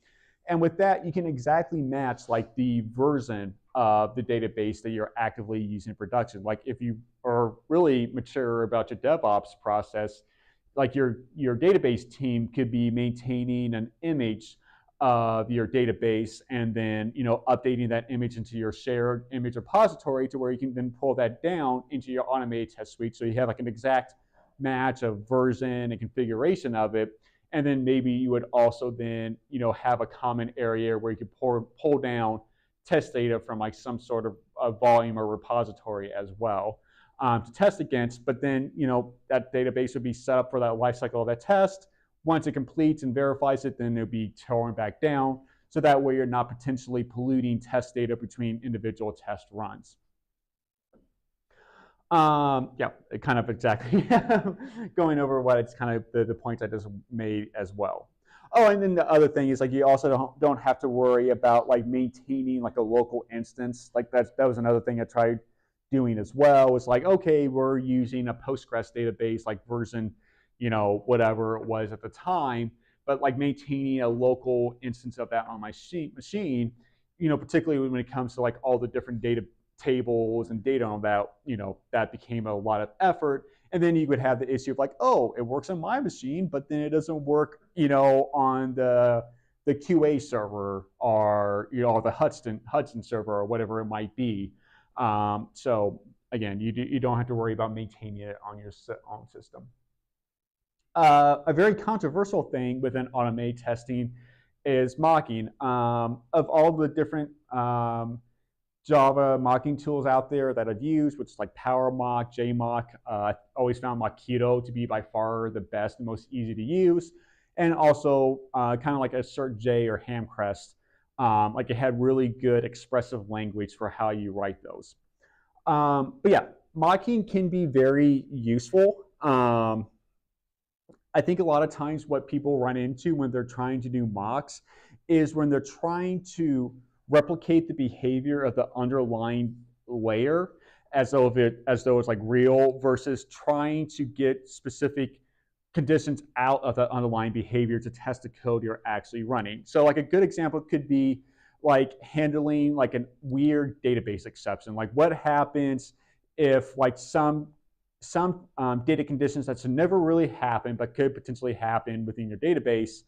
And with that, you can exactly match like the version of the database that you're actively using in production. Like if you are really mature about your DevOps process, like your database team could be maintaining an image of your database and then updating that image into your shared image repository to where you can then pull that down into your automated test suite. So you have like an exact match of version and configuration of it. And then maybe you would also then have a common area where you could pull down test data from like some sort of volume or repository as well to test against. But then that database would be set up for that lifecycle of that test. Once it completes and verifies it, then it'll be torn back down. So that way you're not potentially polluting test data between individual test runs. Yeah, kind of exactly going over what it's kind of the points I just made as well. Oh, and then the other thing is like you also don't have to worry about like maintaining like a local instance. Like that was another thing I tried doing as well. It's like, okay, we're using a Postgres database like version, whatever it was at the time, but like maintaining a local instance of that on my machine, particularly when it comes to like all the different data tables and data on that, that became a lot of effort. And then you would have the issue of like, oh, it works on my machine, but then it doesn't work, on the QA server or the Hudson server or whatever it might be. So again, you don't have to worry about maintaining it on your own system. A very controversial thing within automated testing is mocking. Of all the different Java mocking tools out there that I've used, which is like PowerMock, JMock. I always found Mockito to be by far the best and most easy to use. And also kind of like AssertJ or Hamcrest, like it had really good expressive language for how you write those. But yeah, mocking can be very useful. I think a lot of times what people run into when they're trying to do mocks is when they're trying to replicate the behavior of the underlying layer as though it's like real versus trying to get specific conditions out of the underlying behavior to test the code you're actually running. So like a good example could be like handling like a weird database exception. Like what happens if like some data conditions that should never really happen but could potentially happen within your database,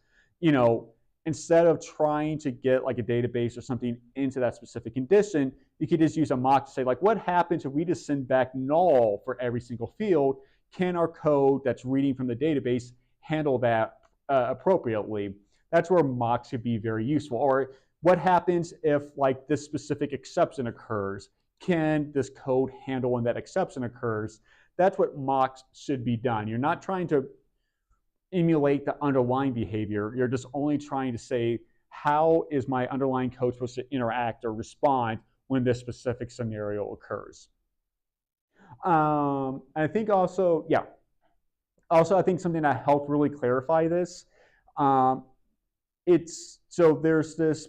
instead of trying to get like a database or something into that specific condition, you could just use a mock to say like, what happens if we just send back null for every single field? Can our code that's reading from the database handle that appropriately? That's where mocks could be very useful. Or what happens if like this specific exception occurs? Can this code handle when that exception occurs? That's what mocks should be done. You're not trying to emulate the underlying behavior. You're just only trying to say, how is my underlying code supposed to interact or respond when this specific scenario occurs? I think also, yeah. Also, I think something that helped really clarify this, there's this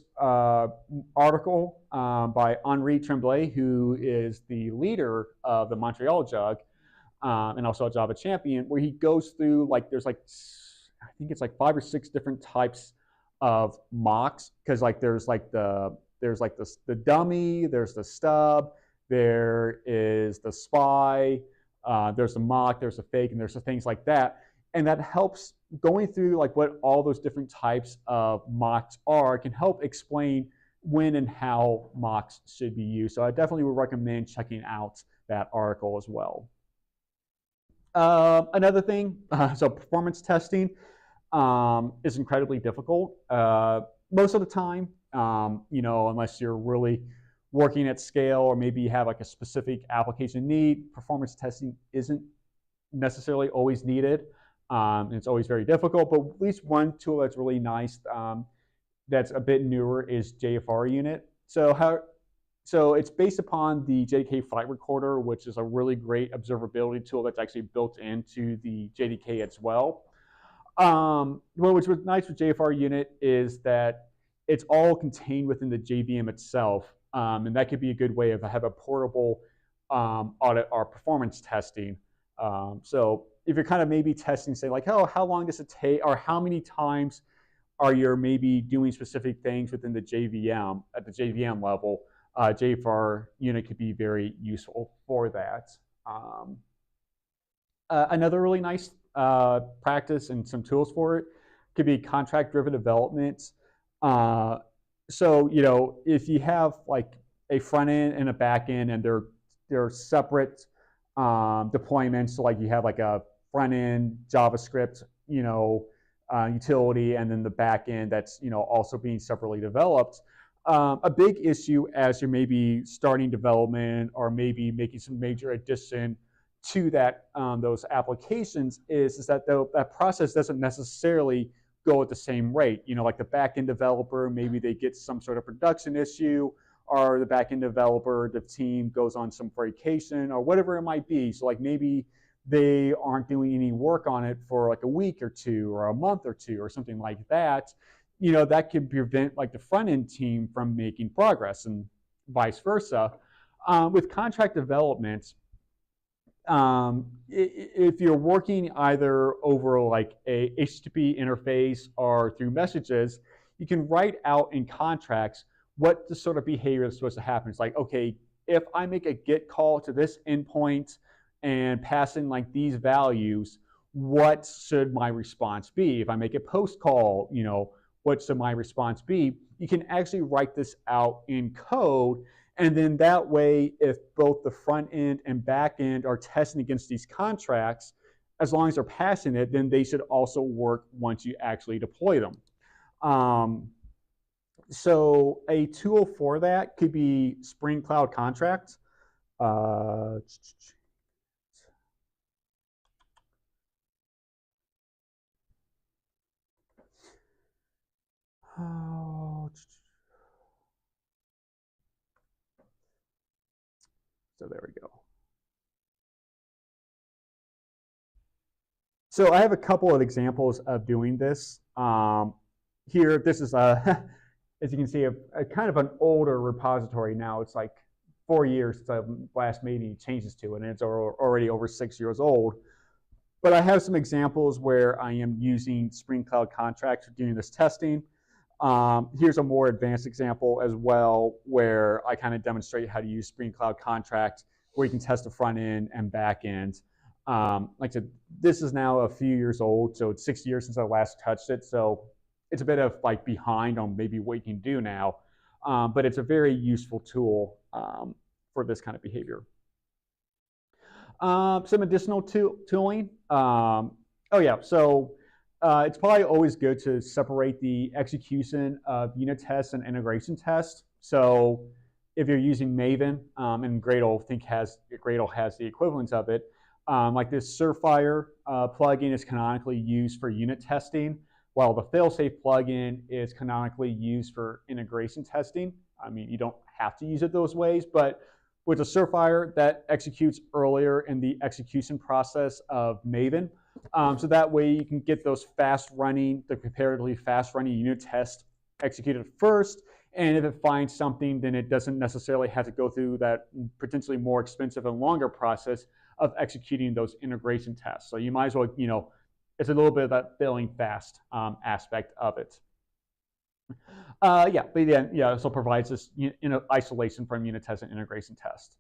article by Henri Tremblay, who is the leader of the Montreal Jug, and also a Java champion, where he goes through like there's like I think it's like 5 or 6 different types of mocks, because like there's the dummy, there's the stub, there is the spy, there's the mock, there's the fake, and there's the things like that, and that helps going through like what all those different types of mocks are can help explain when and how mocks should be used. So I definitely would recommend checking out that article as well. Another thing, so performance testing is incredibly difficult most of the time, unless you're really working at scale, or maybe you have like a specific application need, performance testing isn't necessarily always needed. And it's always very difficult, but at least one tool that's really nice that's a bit newer is JFR unit. So it's based upon the JDK flight recorder, which is a really great observability tool that's actually built into the JDK as well. Which was nice with JFR unit is that it's all contained within the JVM itself, and that could be a good way of have a portable audit our performance testing. So if you're kind of maybe testing, say like, oh, how long does it take, or how many times are you maybe doing specific things within the JVM at the JVM level, JFR unit could be very useful for that. Another really nice practice and some tools for it could be contract-driven development. So if you have like a front end and a back end, and they're separate deployments, so like you have like a front end JavaScript utility, and then the back end that's also being separately developed. A big issue as you're maybe starting development or maybe making some major addition to that those applications is that that process doesn't necessarily go at the same rate. Like the backend developer, maybe they get some sort of production issue, or the backend developer, the team goes on some vacation or whatever it might be. So like maybe they aren't doing any work on it for like a week or two or a month or two or something like that. That could prevent like the front end team from making progress, and vice versa. With contract development, if you're working either over like a HTTP interface or through messages, you can write out in contracts what the sort of behavior is supposed to happen. It's like, okay, if I make a GET call to this endpoint and pass in like these values, what should my response be? If I make a post call, what should my response be? You can actually write this out in code, and then that way, if both the front end and back end are testing against these contracts, as long as they're passing it, then they should also work once you actually deploy them. So a tool for that could be Spring Cloud Contract. So there we go. So I have a couple of examples of doing this. Here, this is as you can see, a kind of an older repository now. It's like 4 years since I last made any changes to it, and it's already over 6 years old. But I have some examples where I am using Spring Cloud Contracts for doing this testing. Here's a more advanced example as well, where I kind of demonstrate how to use Spring Cloud Contract, where you can test the front end and back end. Like I said, this is now a few years old, so it's 6 years since I last touched it. So it's a bit of like behind on maybe what you can do now, but it's a very useful tool for this kind of behavior. Some additional tooling. It's probably always good to separate the execution of unit tests and integration tests. So if you're using Maven, and Gradle has the equivalent of it, like this Surefire plugin is canonically used for unit testing, while the failsafe plugin is canonically used for integration testing. I mean, you don't have to use it those ways, but with the Surefire, that executes earlier in the execution process of Maven. So that way you can get those the comparatively fast-running unit tests executed first, and if it finds something, then it doesn't necessarily have to go through that potentially more expensive and longer process of executing those integration tests. So you might as well, it's a little bit of that failing fast aspect of it. It also provides this isolation from unit test and integration test.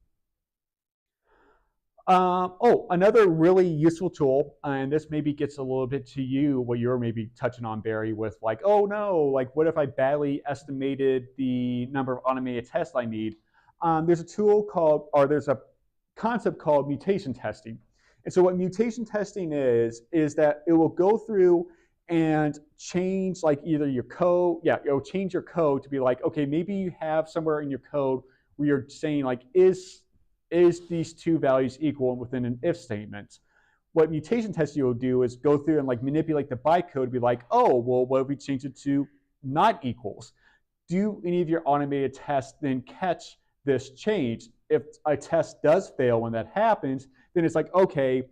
Another really useful tool, and this maybe gets a little bit to you, what you're maybe touching on, Barry, with like, oh no, like what if I badly estimated the number of automated tests I need? There's a concept called mutation testing. And so what mutation testing is that it will go through and change like either your code, it'll change your code to be like, okay, maybe you have somewhere in your code where you're saying like, is these two values equal within an if statement? What mutation testing will do is go through and like manipulate the bytecode to be like, oh, well, what if we change it to not equals? Do any of your automated tests then catch this change? If a test does fail when that happens, then it's like, okay,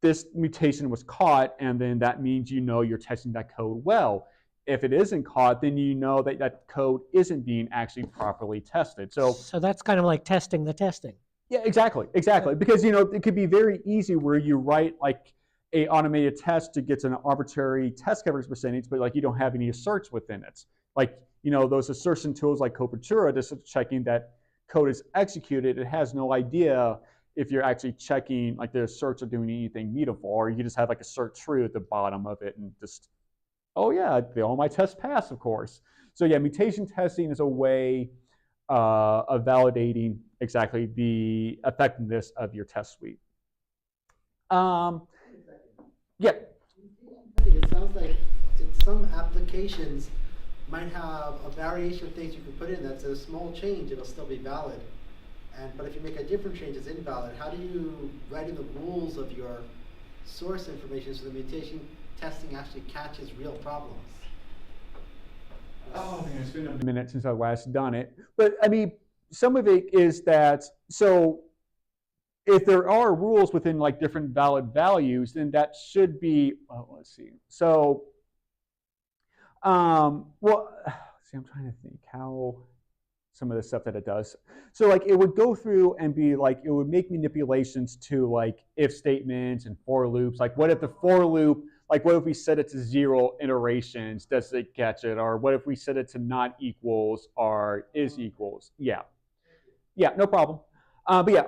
this mutation was caught, and then that means you're testing that code well. If it isn't caught, then you know that that code isn't being actually properly tested. So that's kind of like testing the testing. Yeah, exactly. Because it could be very easy where you write like a automated test to get an arbitrary test coverage percentage, but like you don't have any asserts within it. Like those assertion tools like Korando, just checking that code is executed, it has no idea if you're actually checking like the asserts are doing anything mutable, or you just have like assert true at the bottom of it and just, oh yeah, all my tests pass, of course. So yeah, mutation testing is a way of validating exactly the effectiveness of your test suite. Yeah. It sounds like some applications might have a variation of things you can put in that's a small change, it'll still be valid. But if you make a different change, it's invalid. How do you write in the rules of your source information so the mutation testing actually catches real problems? Oh man, it's been a minute since I last done it. But I mean, some of it is that, so if there are rules within like different valid values, then that should be, let's see. So, I'm trying to think how some of the stuff that it does. So like it would go through and be like, it would make manipulations to like if statements and for loops. Like what if the for loop, like what if we set it to 0 iterations, does it catch it? Or what if we set it to not equals or is equals? Yeah, no problem. But yeah,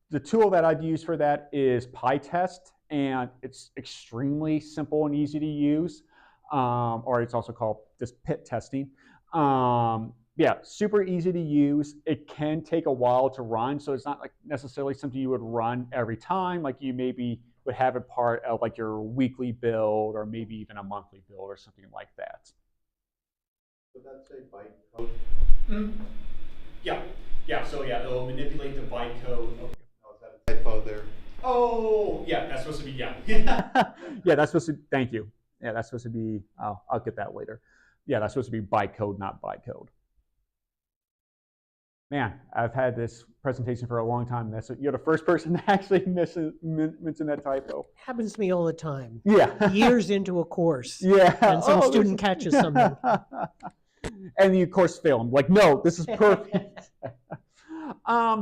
the tool that I've used for that is PyTest, and it's extremely simple and easy to use. Or it's also called just pit testing. Yeah, super easy to use. It can take a while to run, so it's not like necessarily something you would run every time. Like you maybe would have it part of like your weekly build, or maybe even a monthly build or something like that. Would that say bytecode? Mm-hmm. Yeah. So yeah, it'll manipulate the bytecode. Oh, is that a typo there? Oh, yeah, that's supposed to be, yeah. Yeah, that's supposed to, thank you. Yeah, that's supposed to be, I'll get that later. Yeah, that's supposed to be bytecode, not bytecode. Man, I've had this presentation for a long time. You're the first person to actually mention that typo. Happens to me all the time. Yeah. Years into a course. Yeah. And some student catches something. And you, of course, fail. I'm like, no, this is perfect.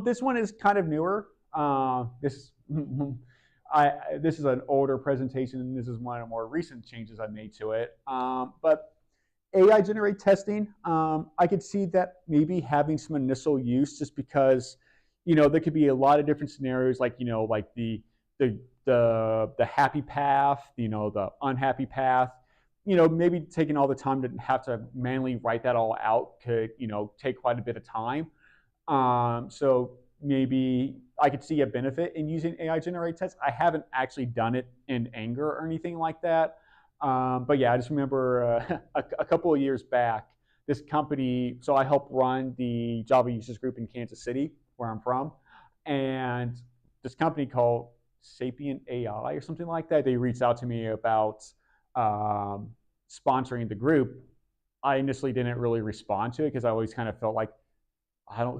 This one is kind of newer. This is an older presentation, and this is one of the more recent changes I made to it. But AI generated testing, I could see that maybe having some initial use, just because, there could be a lot of different scenarios, like, like the happy path, the unhappy path. Maybe taking all the time to have to manually write that all out could, take quite a bit of time. So maybe I could see a benefit in using AI generated tests. I haven't actually done it in anger or anything like that. But yeah, I just remember a couple of years back, this company, so I helped run the Java users group in Kansas City, where I'm from, and this company called Sapient AI or something like that, they reached out to me about sponsoring the group. I initially didn't really respond to it because I always kind of felt like,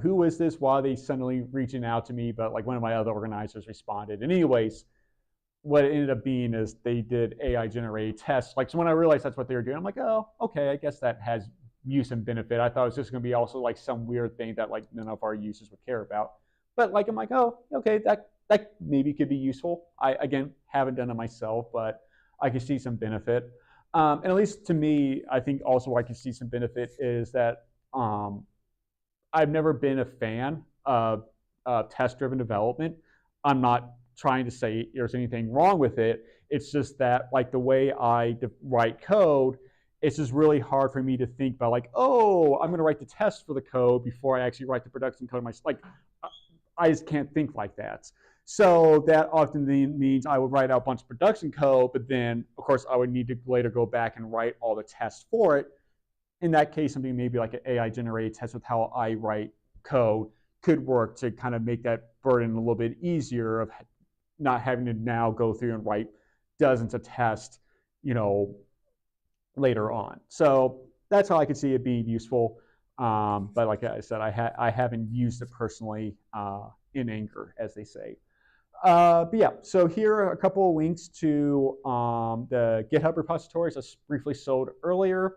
who is this? Why are they suddenly reaching out to me? But like one of my other organizers responded. And anyways, what it ended up being is they did AI generated tests. Like, so when I realized that's what they were doing, I'm like, oh, okay, I guess that has use and benefit. I thought it was just going to be also like some weird thing that like none of our users would care about. But like, I'm like, oh, okay, that maybe could be useful. I, again, haven't done it myself, but I can see some benefit. And at least to me, I think also I can see some benefit is that I've never been a fan of test-driven development. I'm not trying to say there's anything wrong with it. It's just that like the way I write code, it's just really hard for me to think about like, oh, I'm going to write the test for the code before I actually write the production code myself. Like, I just can't think like that. So that often means I would write out a bunch of production code, but then of course I would need to later go back and write all the tests for it. in that case, something maybe like an AI generated test with how I write code could work to kind of make that burden a little bit easier of not having to now go through and write dozens of tests, later on. So that's how I could see it being useful. But like I said, I haven't used it personally in anger, as they say. But yeah, so here are a couple of links to the GitHub repositories I briefly showed earlier.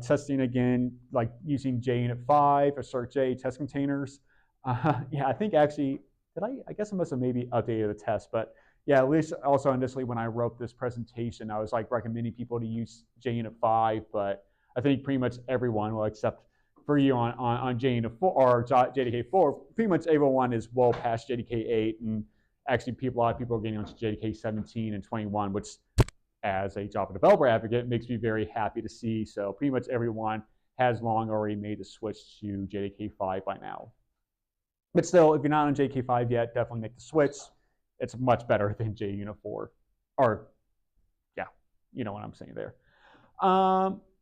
Testing again, like using JUnit 5 or CertJ test containers. Yeah, I think actually, I guess I must have maybe updated the test, but yeah, at least also initially when I wrote this presentation, I was like recommending people to use JUnit 5, but I think pretty much everyone, well, except for you on JUnit 4 or JDK 4, pretty much everyone is well past JDK 8, and actually a lot of people are getting onto JDK 17 and 21, which as a Java developer advocate makes me very happy to see. So pretty much everyone has long already made the switch to JDK 5 by now. But still, if you're not on JDK 5 yet, definitely make the switch. It's much better than JUnit 4. Or, yeah, you know what I'm saying there.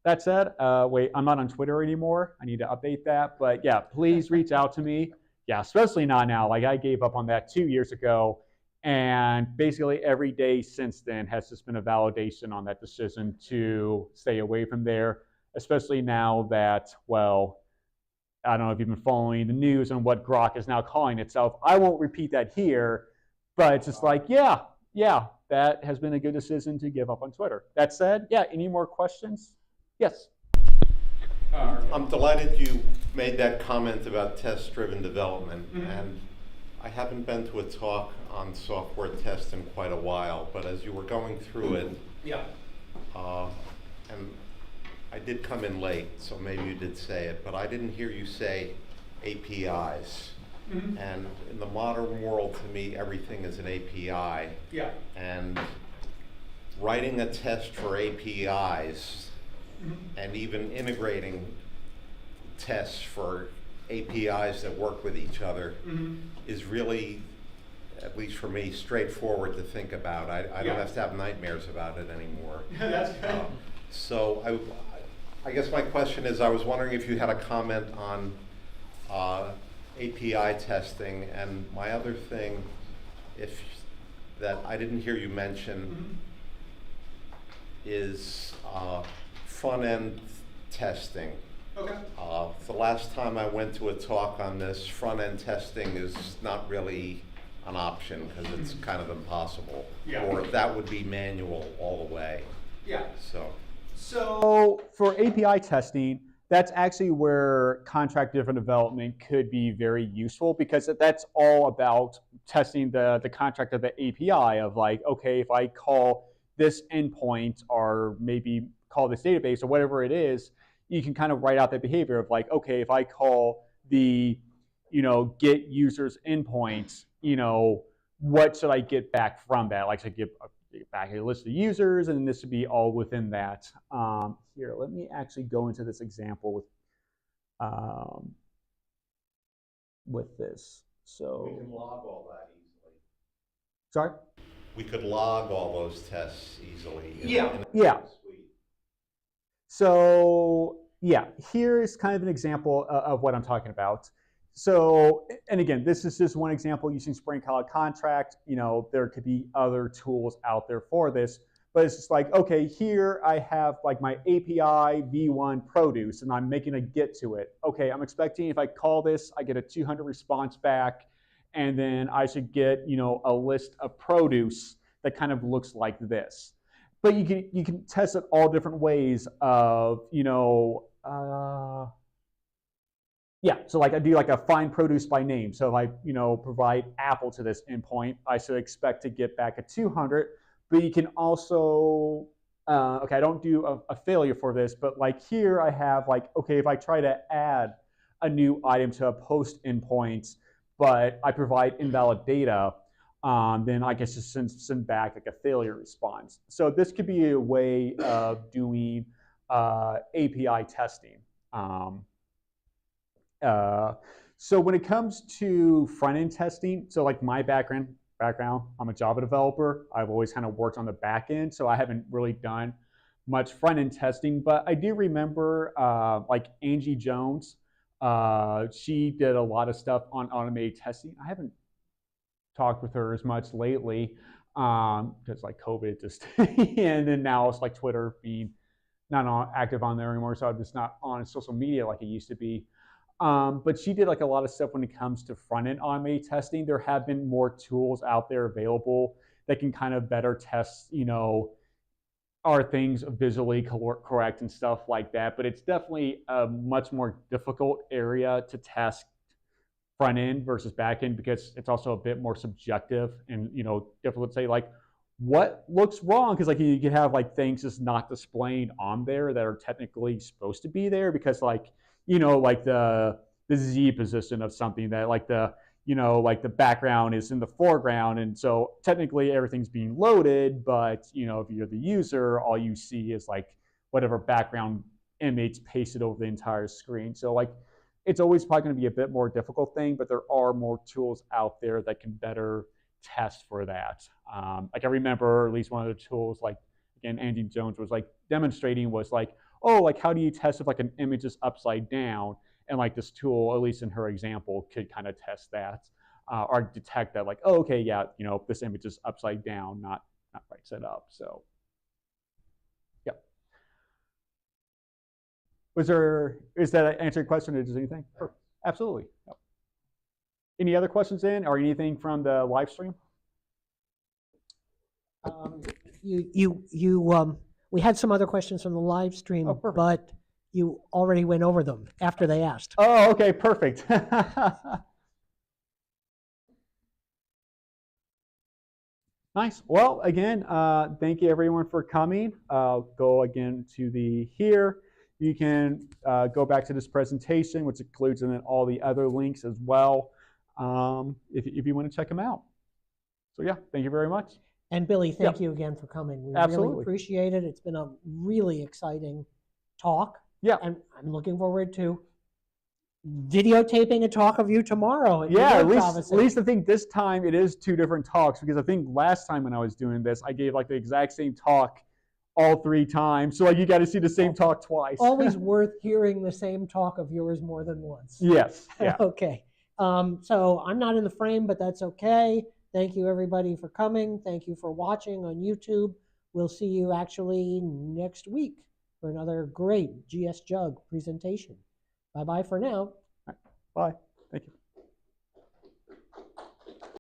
That said, wait, I'm not on Twitter anymore. I need to update that. But yeah, please reach out to me. Yeah, especially not now. Like I gave up on that 2 years ago. And basically every day since then has just been a validation on that decision to stay away from there, especially now that, well, I don't know if you've been following the news on what Grok is now calling itself. I won't repeat that here, but it's just like, yeah, that has been a good decision to give up on Twitter. That said, yeah, any more questions? Yes. I'm delighted you made that comment about test-driven development, and I haven't been to a talk on software tests in quite a while, but as you were going through it, and I did come in late, so maybe you did say it, but I didn't hear you say APIs. And in the modern world, to me, everything is an API. Yeah. And writing a test for APIs and even integrating tests for APIs that work with each other is really, at least for me, straightforward to think about. I don't have to have nightmares about it anymore. That's good. So I guess my question is, I was wondering if you had a comment on API testing, and my other thing, that I didn't hear you mention, is front-end testing. Okay. The last time I went to a talk on this, front-end testing is not really an option because it's kind of impossible. Yeah. Or that would be manual all the way. Yeah. So for API testing, that's actually where contract-driven development could be very useful, because that's all about testing the contract of the API of like, okay, if I call this endpoint or maybe call this database or whatever it is, you can kind of write out the behavior of like, okay, if I call the, get users endpoints, what should I get back from that? Like, should I get back a list of users, and this would be all within that. Here, let me actually go into this example with this. So we can log all that easily. Sorry? We could log all those tests easily. Yeah. So yeah, here's kind of an example of what I'm talking about. So, and again, this is just one example using Spring Cloud Contract. There could be other tools out there for this, but it's just like, okay, here I have like my API v1 produce, and I'm making a get to it. Okay, I'm expecting if I call this, I get a 200 response back, and then I should get, a list of produce that kind of looks like this. But you can test it all different ways of, so like I do like a find produce by name. So if I, provide apple to this endpoint, I should expect to get back a 200. But you can also, okay, I don't do a failure for this, but like here I have like, okay, if I try to add a new item to a post endpoint, but I provide invalid data, then I guess just send back like a failure response. So this could be a way of doing API testing. So when it comes to front-end testing, so like my background, I'm a Java developer. I've always kind of worked on the back end, so I haven't really done much front-end testing, but I do remember like Angie Jones. She did a lot of stuff on automated testing. I haven't talked with her as much lately because like COVID just, and then now it's like Twitter being not active on there anymore, so I'm just not on social media like it used to be. But she did like a lot of stuff when it comes to front-end automated testing. There have been more tools out there available that can kind of better test, are things visually correct and stuff like that. But it's definitely a much more difficult area to test front end versus back end because it's also a bit more subjective and difficult to say like what looks wrong, because like you can have like things just not displayed on there that are technically supposed to be there because like like the Z position of something that like the like the background is in the foreground, and so technically everything's being loaded, but if you're the user, all you see is like whatever background image pasted over the entire screen. So like it's always probably going to be a bit more difficult thing, but there are more tools out there that can better test for that. Like I remember at least one of the tools, like again, Angie Jones was like demonstrating was like, oh, like how do you test if like an image is upside down? And like this tool, at least in her example, could kind of test that or detect that like, oh, okay, yeah, this image is upside down, not right side up. So, yeah. Is that answer your question or does anything? Absolutely. Yep. Any other questions or anything from the live stream? We had some other questions from the live stream, but you already went over them after they asked. Oh, okay, perfect. Nice. Well, again, thank you everyone for coming. Go again to here. You can go back to this presentation, which includes and then all the other links as well, if you want to check them out. So yeah, thank you very much. And Billy, thank you again for coming. We really appreciate it. It's been a really exciting talk. Yeah. And I'm looking forward to videotaping a talk of you tomorrow. Yeah, at least I think this time it is 2 different talks, because I think last time when I was doing this, I gave like the exact same talk all 3 times. So like you got to see the same talk twice. Always worth hearing the same talk of yours more than once. Yes. Yeah. Okay. So I'm not in the frame, but that's okay. Thank you everybody for coming. Thank you for watching on YouTube. We'll see you actually next week for another great GS Jug presentation. Bye-bye for now. Bye. Thank you.